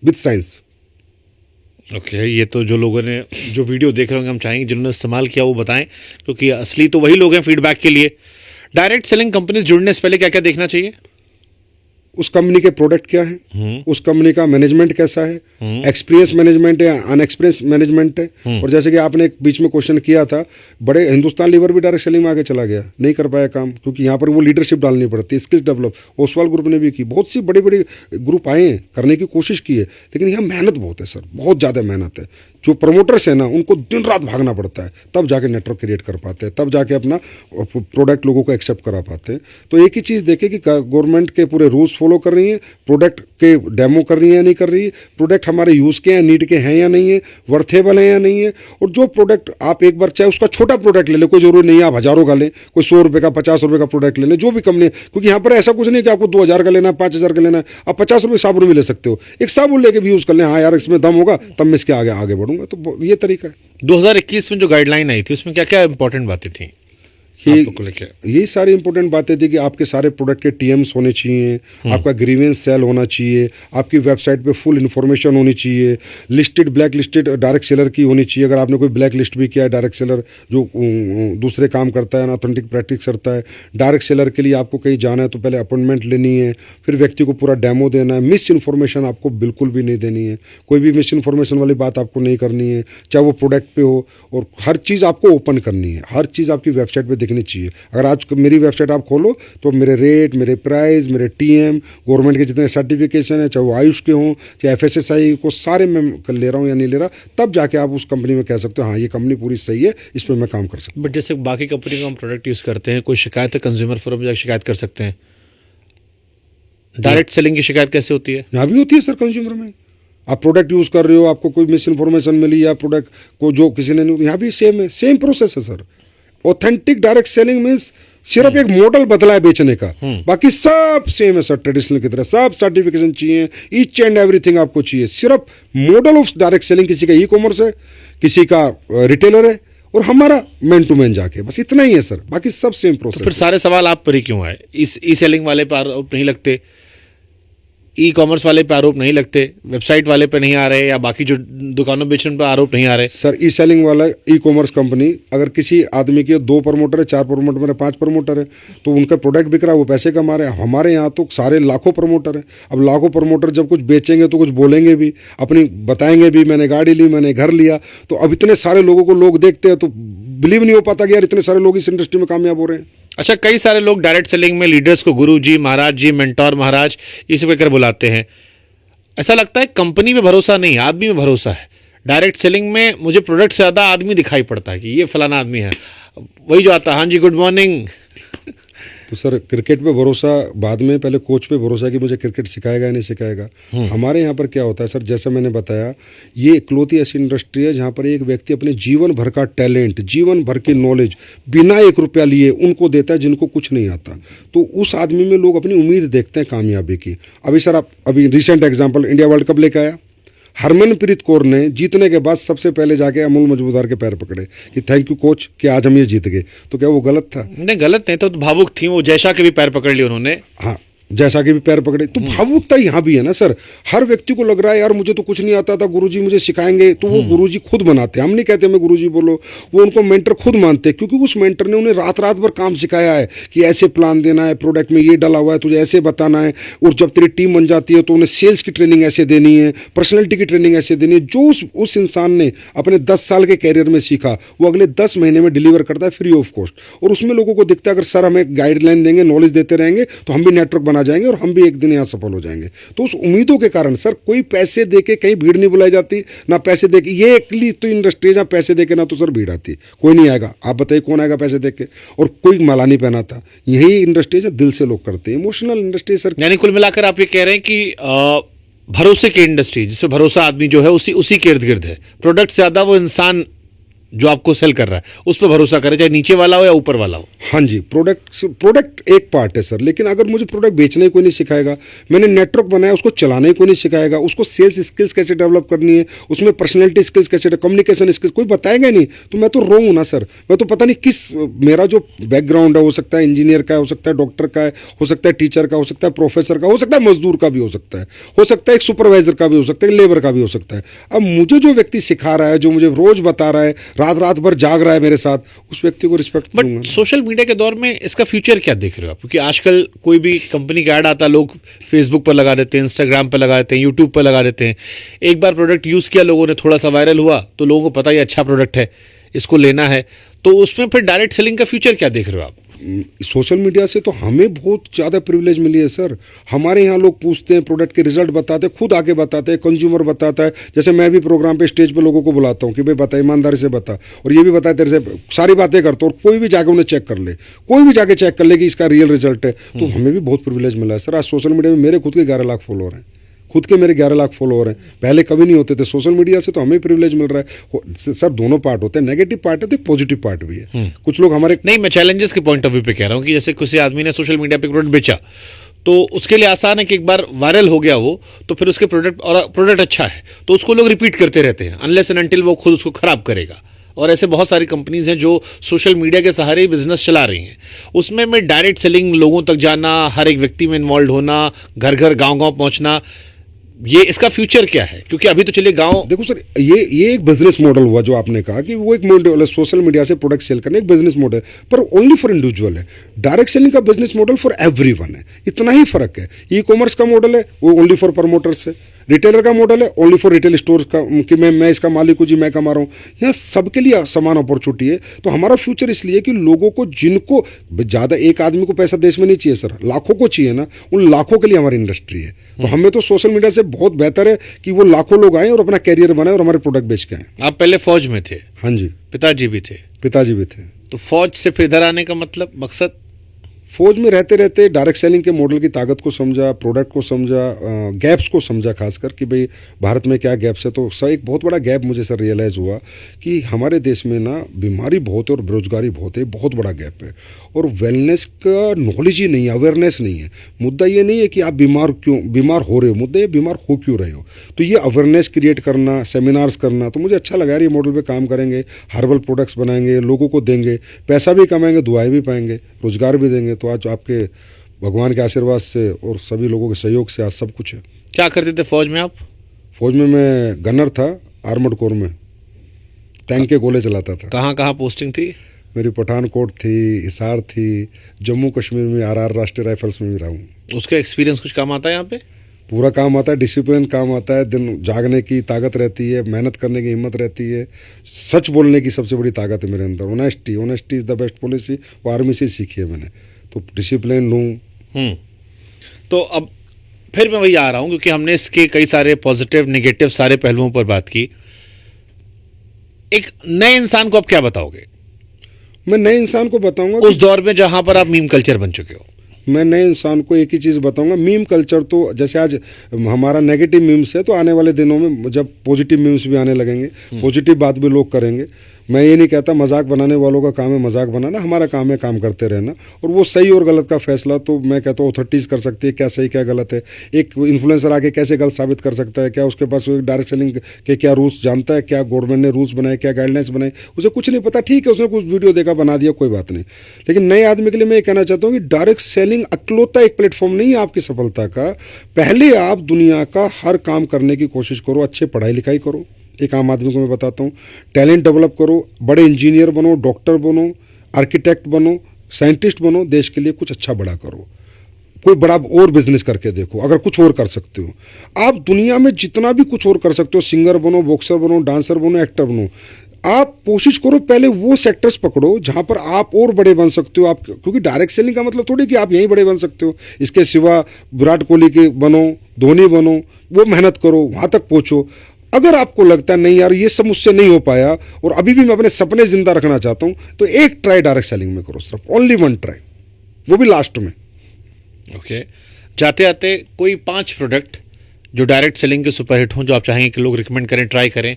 विथ साइंस। ओके, ये तो जो लोगों ने जो वीडियो देख रहे होंगे, हम चाहेंगे जिन्होंने इस्तेमाल किया वो बताएं, क्योंकि असली तो वही लोग हैं फीडबैक के लिए। डायरेक्ट सेलिंग कंपनी जुड़ने से पहले क्या क्या देखना चाहिए? उस कंपनी के प्रोडक्ट क्या है, उस कंपनी का मैनेजमेंट कैसा है, एक्सपीरियंस मैनेजमेंट है, अनएक्सपीरियंस मैनेजमेंट है। और जैसे कि आपने एक बीच में क्वेश्चन किया था, बड़े हिंदुस्तान लीवर भी डायरेक्ट सेलिंग में आगे चला गया, नहीं कर पाया काम, क्योंकि यहाँ पर वो लीडरशिप डालनी पड़ती है, स्किल्स डेवलप। ओसवाल ग्रुप ने भी की, बहुत सी बड़ी बड़ी ग्रुप आए हैं, करने की कोशिश की है, लेकिन यहाँ मेहनत बहुत है सर, बहुत ज़्यादा मेहनत है। जो प्रमोटर्स है ना, उनको दिन रात भागना पड़ता है, तब जाके नेटवर्क क्रिएट कर पाते हैं, तब जाके अपना प्रोडक्ट लोगों को एक्सेप्ट करा पाते हैं। तो एक ही चीज़ देखें कि गवर्नमेंट के पूरे रूल्स फॉलो कर रही है, प्रोडक्ट के डेमो कर रही है या नहीं कर रही है, प्रोडक्ट हमारे यूज़ के हैं, नीड के हैं या नहीं है, वर्थेबल है या नहीं है। और जो प्रोडक्ट आप एक बार चाहे उसका छोटा प्रोडक्ट ले लें, कोई जरूरी नहीं है आप हज़ारों का लें, कोई 100 रुपये का 50 रुपये का प्रोडक्ट ले लें, जो भी कंपनी, क्योंकि यहाँ पर ऐसा कुछ नहीं कि आपको 2000 का लेना है, 5000 का लेना है, आप 50 रुपये साबुन भी ले सकते हो, एक साबुन लेके भी यूज़ कर लें, हाँ यार इसमें दम होगा तब मैं इसके आगे बढ़ूंगा। तो ये तरीका है। 2021 में जो गाइडलाइन आई थी उसमें क्या क्या इंपॉर्टेंट बातें थी? यही सारी इंपॉर्टेंट बातें थी कि आपके सारे प्रोडक्ट के टीएम्स होने चाहिए, आपका ग्रीवेंस सेल होना चाहिए, आपकी वेबसाइट पे फुल इन्फॉर्मेशन होनी चाहिए, listed black listed direct seller की होनी चाहिए। अगर आपने कोई ब्लैक लिस्ट भी किया है, डायरेक्ट सेलर जो दूसरे काम करता है, अनऑथेंटिक प्रैक्टिस करता है, डायरेक्ट सेलर के लिए आपको कहीं जाना है तो पहले अपॉइंटमेंट लेनी है, फिर व्यक्ति को पूरा डेमो देना है। मिस इन्फॉर्मेशन आपको बिल्कुल भी नहीं देनी है, कोई भी मिस इन्फॉर्मेशन वाली बात आपको नहीं करनी है, चाहे वो प्रोडक्ट पे हो, और हर चीज़ आपको ओपन करनी है, हर चीज़ आपकी वेबसाइट पर दिखनी चाहिए। अगर आज मेरी वेबसाइट आप खोलो तो मेरे रेट, मेरे प्राइस, मेरे टीएम, गवर्नमेंट के जितने सर्टिफिकेशन है, चाहे वो आयुष के हों चाहे FSSAI को, सारे मैं ले रहा हूँ या नहीं ले रहा, तब जाके आप उस कंपनी में कह सकते हो हाँ ये कंपनी पूरी सही है, इस पर मैं काम कर सकता हूँ। बट जैसे बाकी कंपनी का हम प्रोडक्ट यूज़ करते हैं, कोई शिकायत है कंज्यूमर फोरम में जाकर शिकायत कर सकते हैं। डायरेक्ट सेलिंग की शिकायत कैसे होती है? यहाँ भी होती है सर कंज्यूमर में। आप प्रोडक्ट यूज़ कर रहे हो, आपको कोई मिस इन्फॉर्मेशन मिली या प्रोडक्ट को जो किसी ने नहीं, यहाँ भी सेम है, सेम प्रोसेस है sir. Authentic direct selling means सिर्फ एक मॉडल बदला है बेचने का, बाकी सब सेम है सर, ट्रेडिशनल की तरह सब सर्टिफिकेशन चाहिए, ईच एंड एवरीथिंग आपको चाहिए। सिर्फ मॉडल ऑफ डायरेक्ट सेलिंग किसी का ई कॉमर्स है, किसी का रिटेलर है, और हमारा मैन टू मैन जाके, बस इतना ही है सर, बाकी सब सेम प्रोसेस। तो फिर सारे सवाल आप पर ही क्यों आए? इस ई सेलिंग वाले पर नहीं लगते? ई कॉमर्स वाले पे आरोप नहीं लगते, वेबसाइट वाले पे नहीं आ रहे, या बाकी जो दुकानों बेचने पे आरोप नहीं आ रहे? सर ई सेलिंग वाला ई कॉमर्स कंपनी, अगर किसी आदमी के 2 प्रमोटर है, 4 प्रमोटर है, 5 प्रमोटर है, तो उनका प्रोडक्ट बिक रहा है, वो पैसे कमा रहे हैं। हमारे यहाँ तो सारे लाखों प्रमोटर हैं। अब लाखों प्रमोटर जब कुछ बेचेंगे तो कुछ बोलेंगे भी, अपनी बताएंगे भी, मैंने गाड़ी ली, मैंने घर लिया। तो अब इतने सारे लोगों को लोग देखते हैं तो बिलीव नहीं हो पाता कि यार इतने सारे लोग इस इंडस्ट्री में कामयाब हो रहे हैं। अच्छा, कई सारे लोग डायरेक्ट सेलिंग में लीडर्स को गुरु जी, महाराज जी, मेंटोर महाराज ये सब कहकर बुलाते हैं। ऐसा लगता है कंपनी पे भरोसा नहीं, आदमी में भरोसा है। डायरेक्ट सेलिंग में मुझे प्रोडक्ट से ज़्यादा आदमी दिखाई पड़ता है कि ये फलाना आदमी है, वही जो आता है, हाँ जी गुड मॉर्निंग। तो सर क्रिकेट पे भरोसा बाद में, पहले कोच पे भरोसा कि मुझे क्रिकेट सिखाएगा या नहीं सिखाएगा। हमारे यहाँ पर क्या होता है सर, जैसा मैंने बताया, ये इकलौती ऐसी इंडस्ट्री है जहाँ पर एक व्यक्ति अपने जीवन भर का टैलेंट, जीवन भर की नॉलेज बिना 1 रुपया लिए उनको देता है जिनको कुछ नहीं आता। तो उस आदमी में लोग अपनी उम्मीद देखते हैं कामयाबी की। अभी सर आप अभी recent example, India world cup लेकर आया, हरमनप्रीत कौर ने जीतने के बाद सबसे पहले जाके अमूल मजमूदार के पैर पकड़े कि थैंक यू कोच कि आज हम ये जीत गए। तो क्या वो गलत था? नहीं, गलत नहीं, तो भावुक थी वो, जैसा के भी पैर पकड़ लिए उन्होंने। हाँ, जैसा कि भी पैर पकड़े। तो भावुकता यहाँ भी है ना सर। हर व्यक्ति को लग रहा है यार मुझे तो कुछ नहीं आता था, गुरुजी मुझे सिखाएंगे। तो वो गुरुजी खुद बनाते हैं, हम नहीं कहते हमें गुरुजी बोलो, वो उनको मेंटर खुद मानते हैं, क्योंकि उस मेंटर ने उन्हें रात रात भर काम सिखाया है कि ऐसे प्लान देना है, प्रोडक्ट में ये डाला हुआ है, तुझे ऐसे बताना है। और जब तेरी टीम बन जाती है तो उन्हें सेल्स की ट्रेनिंग ऐसे देनी है, पर्सनैलिटी की ट्रेनिंग ऐसे देनी है। जो उस इंसान ने अपने 10 साल के कैरियर में सीखा वो अगले 10 महीने में डिलीवर करता है फ्री ऑफ कॉस्ट। और उसमें लोगों को दिखता है अगर सर हमें गाइडलाइन देंगे, नॉलेज देते रहेंगे तो हम भी नेटवर्क बना जाएंगे और हम भी एक दिन यहाँ सफल हो जाएंगे। तो उस उम्मीदों के कारण सर कोई पैसे देके कहीं भीड़ नहीं बुलाई जाती, ना पैसे देके, ये एकली तो इंडस्ट्री है जहाँ पैसे देके ना तो सर भीड़ आती, कोई नहीं आएगा। आप बताइए कौन आएगा पैसे देके? और कोई माला नहीं पहनाता। यही इंडस्ट्री है दिल से लोग करते हैं, इमोशनल इंडस्ट्री सर। यानी कुल मिलाकर आप ये कह रहे हैं कि भरोसे की इंडस्ट्री, जिससे भरोसा आदमी जो है उसी के इर्द गिर्द है। प्रोडक्ट से ज्यादा वो इंसान जो आपको सेल कर रहा है उस पर भरोसा करे, चाहे नीचे वाला हो या ऊपर वाला हो। हाँ जी, प्रोडक्ट एक पार्ट है सर, लेकिन अगर मुझे प्रोडक्ट बेचने कोई नहीं सिखाएगा, मैंने नेटवर्क बनाया उसको चलाने को नहीं सिखाएगा, उसको सेल्स स्किल्स कैसे डेवलप करनी है, उसमें पर्सनैलिटी स्किल्स कैसे, कम्युनिकेशन स्किल्स कोई बताएगा नहीं, तो मैं तो रोंग हूँ ना सर। मैं तो पता नहीं किस, मेरा जो बैकग्राउंड है हो सकता है इंजीनियर का, हो सकता है डॉक्टर का है, हो सकता है टीचर का, हो सकता है प्रोफेसर का, हो सकता है मजदूर का भी हो सकता है एक सुपरवाइजर का भी हो सकता है, लेबर का भी हो सकता है। अब मुझे जो व्यक्ति सिखा रहा है, जो मुझे रोज बता रहा है, रात भर जाग रहा है मेरे साथ, उस व्यक्ति को रिस्पेक्ट दूंगा। बट सोशल मीडिया के दौर में इसका फ्यूचर क्या देख रहे हो आप? क्योंकि आजकल कोई भी कंपनी का ऐड आता, लोग फेसबुक पर लगा देते हैं, इंस्टाग्राम पर लगा देते हैं, यूट्यूब पर लगा देते हैं। एक बार प्रोडक्ट यूज किया लोगों ने, थोड़ा सा वायरल हुआ तो लोगों को पता ही अच्छा प्रोडक्ट है, इसको लेना है। तो उसमें फिर डायरेक्ट सेलिंग का फ्यूचर क्या देख रहे हो आप? सोशल मीडिया से तो हमें बहुत ज़्यादा प्रिविलेज मिली है सर। हमारे यहाँ लोग पूछते हैं, प्रोडक्ट के रिजल्ट बताते हैं, खुद आके बताते हैं, कंज्यूमर बताता है। जैसे मैं भी प्रोग्राम पे स्टेज पे लोगों को बुलाता हूँ कि भाई बता, ईमानदारी से बता, और ये भी बता, तेरे से सारी बातें करता हूँ, और कोई भी जाके उन्हें चेक कर ले, कोई भी जाके चेक कर ले कि इसका रियल रिजल्ट है। तो हमें भी बहुत प्रिविलेज मिला है सर। आज सोशल मीडिया में मेरे खुद के 11 लाख फॉलोअर हैं, खुद के मेरे 11 लाख फॉलोअर हैं, पहले कभी नहीं होते थे। सोशल मीडिया से तो हमें प्रिविलेज मिल रहा है सर। दोनों पार्ट होते हैं, नेगेटिव पार्ट है तो पॉजिटिव पार्ट भी है। कुछ लोग हमारे, नहीं, मैं चैलेंजेस के पॉइंट ऑफ व्यू पे कह रहा हूँ कि जैसे किसी आदमी ने सोशल मीडिया पे प्रोडक्ट बेचा तो उसके लिए आसान है कि एक बार वायरल हो गया वो तो फिर उसके प्रोडक्ट अच्छा है तो उसको लोग रिपीट करते रहते हैं, अनलेस एंड अनटिल वो खुद उसको खराब करेगा। और ऐसे बहुत सारी कंपनीज हैं जो सोशल मीडिया के सहारे बिजनेस चला रही हैं। उसमें मैं डायरेक्ट सेलिंग, लोगों तक जाना, हर एक व्यक्ति में इन्वॉल्व होना, घर घर गांव पहुंचना, ये इसका फ्यूचर क्या है? क्योंकि अभी तो चलिए गांव, देखो सर, ये एक बिजनेस मॉडल हुआ जो आपने कहा कि वो एक मॉडल है, सोशल मीडिया से प्रोडक्ट सेल करने, एक बिजनेस मॉडल, पर ओनली फॉर इंडिविजुअल है। डायरेक्ट सेलिंग का बिजनेस मॉडल फॉर एवरीवन है, इतना ही फर्क है। ई कॉमर्स का मॉडल है वो ओनली फॉर प्रमोटर्स है, रिटेलर का मॉडल है ओनली फॉर रिटेल स्टोर्स का, कि मैं इसका मालिक हूँ जी, मैं कमा रहा हूँ। यहाँ सबके लिए समान अपॉर्चुनिटी है। तो हमारा फ्यूचर इसलिए कि लोगों को, जिनको ज़्यादा, एक आदमी को पैसा देश में नहीं चाहिए सर, लाखों को चाहिए ना, उन लाखों के लिए हमारी इंडस्ट्री है। तो हमें तो सोशल मीडिया से बहुत बेहतर है कि वो लाखों लोग आए और अपना कैरियर बनाए और हमारे प्रोडक्ट बेच के आए। आप पहले फौज में थे? हाँ जी। पिताजी भी थे? पिताजी भी थे। तो फौज से फिर इधर आने का मतलब, मकसद? फौज में रहते रहते डायरेक्ट सेलिंग के मॉडल की ताकत को समझा, प्रोडक्ट को समझा, गैप्स को समझा, खासकर कि भाई भारत में क्या गैप्स है। तो सर एक बहुत बड़ा गैप मुझे सर रियलाइज़ हुआ कि हमारे देश में ना बीमारी बहुत है और बेरोजगारी बहुत है, बहुत बड़ा गैप है। और वेलनेस का नॉलेज ही नहीं है, अवेयरनेस नहीं है। मुद्दा ये नहीं है कि आप बीमार हो रहे हो, मुद्दा ये बीमार हो क्यों रहे हो। तो ये अवेयरनेस क्रिएट करना, सेमिनार्स करना, तो मुझे अच्छा लगा यार, ये मॉडल पे काम करेंगे, हर्बल प्रोडक्ट्स बनाएंगे, लोगों को देंगे, पैसा भी कमाएंगे, दुआएं भी पाएंगे, रोजगार भी देंगे। तो आज आपके भगवान के आशीर्वाद से और सभी लोगों के सहयोग से आज सब कुछ है। क्या करते थे फौज में आप? फौज में मैं गनर था, आर्मर्ड कोर में टैंक के गोले चलाता था। कहाँ कहाँ पोस्टिंग थी? मेरी पठानकोट थी, हिसार थी, जम्मू कश्मीर में आरआर राष्ट्रीय राइफल्स में भी रहा हूँ। उसका एक्सपीरियंस कुछ काम आता है यहाँ पे? पूरा काम आता है, डिसिप्लिन काम आता है, दिन जागने की ताकत रहती है, मेहनत करने की हिम्मत रहती है, सच बोलने की सबसे बड़ी ताकत है मेरे अंदर। Honesty is the best policy, वो आर्मी से सीखी है मैंने। तो डिसिप्लिन लूँ। तो अब फिर मैं वही आ रहा हूँ, क्योंकि हमने इसके कई सारे पॉजिटिव नेगेटिव सारे पहलुओं पर बात की। एक नए इंसान को आप क्या बताओगे? मैं नए इंसान को बताऊंगा उस दौर में जहां पर आप मीम कल्चर बन चुके हो। मैं नए इंसान को एक ही चीज़ बताऊंगा, मीम कल्चर तो जैसे आज हमारा नेगेटिव मीम्स है, तो आने वाले दिनों में जब पॉजिटिव मीम्स भी आने लगेंगे, पॉजिटिव बात भी लोग करेंगे। मैं ये नहीं कहता मजाक बनाने वालों का काम है मजाक बनाना, हमारा काम है काम करते रहना। और वो सही और गलत का फैसला तो मैं कहता हूँ अथॉरिटीज़ कर सकती है, क्या सही क्या गलत है। एक इन्फ्लुएंसर आके कैसे गलत साबित कर सकता है, क्या उसके पास डायरेक्ट सेलिंग के क्या रूल्स जानता है, क्या गवर्नमेंट ने रूल्स बनाए, क्या गाइडलाइंस बनाए, उसे कुछ नहीं पता। ठीक है, उसने कुछ वीडियो देखा बना दिया, कोई बात नहीं। लेकिन नए आदमी के लिए मैं ये कहना चाहता हूँ कि डायरेक्ट सेलिंग अकलौता एक प्लेटफॉर्म नहीं है आपकी सफलता का। पहले आप दुनिया का हर काम करने की कोशिश करो, अच्छे पढ़ाई लिखाई करो। एक आम आदमी को मैं बताता हूँ, टैलेंट डेवलप करो, बड़े इंजीनियर बनो, डॉक्टर बनो, आर्किटेक्ट बनो, साइंटिस्ट बनो, देश के लिए कुछ अच्छा बड़ा करो। कोई बड़ा और बिजनेस करके देखो, अगर कुछ और कर सकते हो। आप दुनिया में जितना भी कुछ और कर सकते हो, सिंगर बनो, बॉक्सर बनो, डांसर बनो, एक्टर बनो, आप कोशिश करो पहले वो सेक्टर्स पकड़ो जहां पर आप और बड़े बन सकते हो। आप क्योंकि डायरेक्ट सेलिंग का मतलब थोड़ी कि आप यहीं बड़े बन सकते हो। इसके सिवा विराट कोहली के बनो, धोनी बनो, वो मेहनत करो, वहां तक पहुंचो। अगर आपको लगता है नहीं यार ये सब मुझसे नहीं हो पाया और अभी भी मैं अपने सपने जिंदा रखना चाहता हूं, तो एक ट्राई डायरेक्ट सेलिंग में करो, सिर्फ ओनली वन ट्राई, वो भी लास्ट में। ओके, जाते आते कोई 5 प्रोडक्ट जो डायरेक्ट सेलिंग के सुपरहिट हों, जो आप चाहेंगे कि लोग रिकमेंड करें, ट्राई करें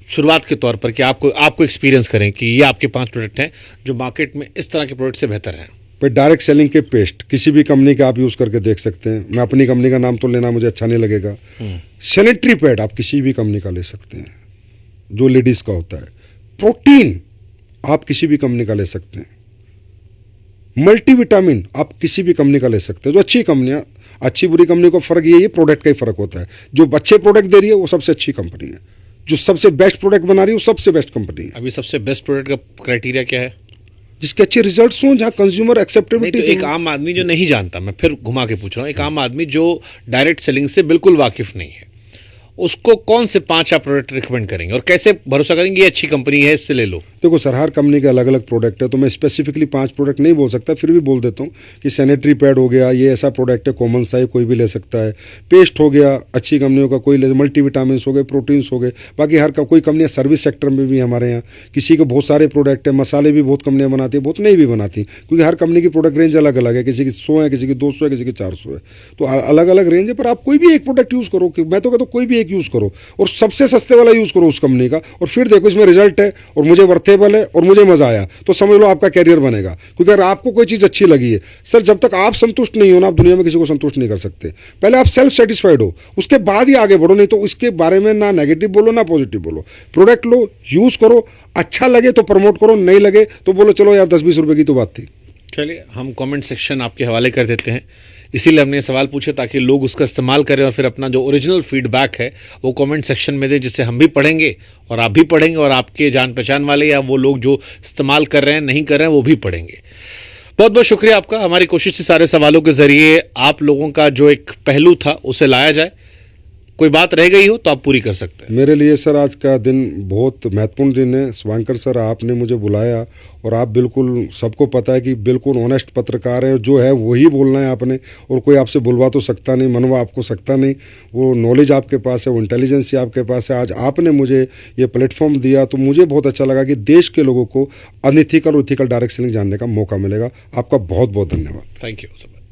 शुरुआत के तौर पर, कि आपको एक्सपीरियंस करें कि ये आपके 5 प्रोडक्ट हैं जो मार्केट में इस तरह के प्रोडक्ट से बेहतर हैं। भाई डायरेक्ट सेलिंग के पेस्ट किसी भी कंपनी का आप यूज़ करके देख सकते हैं। मैं अपनी कंपनी का नाम तो लेना मुझे अच्छा नहीं लगेगा। सैनिटरी पैड आप किसी भी कंपनी का ले सकते हैं जो लेडीज़ का होता है। प्रोटीन आप किसी भी कंपनी का ले सकते हैं। मल्टीविटामिन आप किसी भी कंपनी का ले सकते हैं। जो अच्छी कंपनियां, अच्छी बुरी कंपनी को फ़र्क ये प्रोडक्ट का ही फ़र्क होता है। जो अच्छे प्रोडक्ट दे रही है वो सबसे अच्छी कंपनी है, जो सबसे बेस्ट प्रोडक्ट बना रही है वो सबसे बेस्ट कंपनी है। अभी सबसे बेस्ट प्रोडक्ट का क्राइटेरिया क्या है? जिसके अच्छे रिजल्ट्स हों, जहां कंज्यूमर एक्सेप्टेबिलिटी। तो एक आम आदमी जो नहीं जानता, मैं फिर घुमा के पूछ रहा हूँ, एक आम आदमी जो डायरेक्ट सेलिंग से बिल्कुल वाकिफ नहीं है, उसको कौन से 5 आप प्रोडक्ट रिकमेंड करेंगे और कैसे भरोसा करेंगे ये अच्छी कंपनी है इससे ले लो? देखो सर, हर कंपनी के अलग अलग प्रोडक्ट है, तो मैं स्पेसिफिकली 5 प्रोडक्ट नहीं बोल सकता, फिर भी बोल देता हूँ कि सैनिटरी पैड हो गया, ये ऐसा प्रोडक्ट है, कॉमन सा है, कोई भी ले सकता है। पेस्ट हो गया अच्छी कंपनियों का, कोई ले, मल्टीविटामिन हो गए, प्रोटीन्स हो गए। बाकी हर कोई कंपनियाँ सर्विस सेक्टर में भी हमारे यहाँ, किसी के बहुत सारे प्रोडक्ट है। मसाले भी बहुत कंपनियाँ बनाती है, बहुत नहीं भी बनाती, क्योंकि हर कंपनी की प्रोडक्ट रेंज अलग अलग है। किसी की 100 है, किसी की 200 है, किसी की 400 है, तो अलग अलग रेंज है। पर आप कोई भी एक प्रोडक्ट यूज़ करो, मैं तो कहता हूँ कोई भी एक यूज़ करो और सबसे सस्ते वाला यूज़ करो उस कंपनी का, और फिर देखो इसमें रिजल्ट है और मुझे वर्थेबल है और मुझे मजा आया, तो समझ लो आपका कैरियर बनेगा। क्योंकि अगर आपको कोई चीज़ अच्छी लगी है सर, जब तक आप संतुष्ट नहीं हो ना, आप दुनिया में किसी को संतुष्ट नहीं कर सकते। पहले आप सेल्फ सेटिस्फाइड हो, उसके बाद ही आगे बढ़ो। नहीं तो इसके बारे में ना नेगेटिव बोलो ना पॉजिटिव बोलो। प्रोडक्ट लो, यूज़ करो, अच्छा लगे तो प्रमोट करो, नहीं लगे तो बोलो चलो यार 10-20 रुपए की तो बात थी। चलिए, हम कमेंट सेक्शन आपके हवाले कर देते हैं, इसीलिए हमने सवाल पूछे ताकि लोग उसका इस्तेमाल करें और फिर अपना जो ओरिजिनल फीडबैक है वो कमेंट सेक्शन में दें, जिससे हम भी पढ़ेंगे और आप भी पढ़ेंगे और आपके जान पहचान वाले या वो लोग जो इस्तेमाल कर रहे हैं नहीं कर रहे हैं वो भी पढ़ेंगे। बहुत बहुत शुक्रिया आपका। हमारी कोशिश थी सारे सवालों के ज़रिए आप लोगों का जो एक पहलू था उसे लाया जाए। कोई बात रह गई हो तो आप पूरी कर सकते हैं। मेरे लिए सर आज का दिन बहुत महत्वपूर्ण दिन है। शिवांकर सर, आपने मुझे बुलाया और आप बिल्कुल, सबको पता है कि बिल्कुल ऑनेस्ट पत्रकार हैं, जो है वही बोलना है आपने, और कोई आपसे बुलवा तो सकता नहीं, मनवा आपको सकता नहीं। वो नॉलेज आपके पास है, वो इंटेलिजेंस आपके पास है। आज आपने मुझे ये प्लेटफॉर्म दिया तो मुझे बहुत अच्छा लगा कि देश के लोगों को अनइथिकल और इथिकल डायरेक्ट सेलिंग जानने का मौका मिलेगा। आपका बहुत बहुत धन्यवाद। Thank you sir.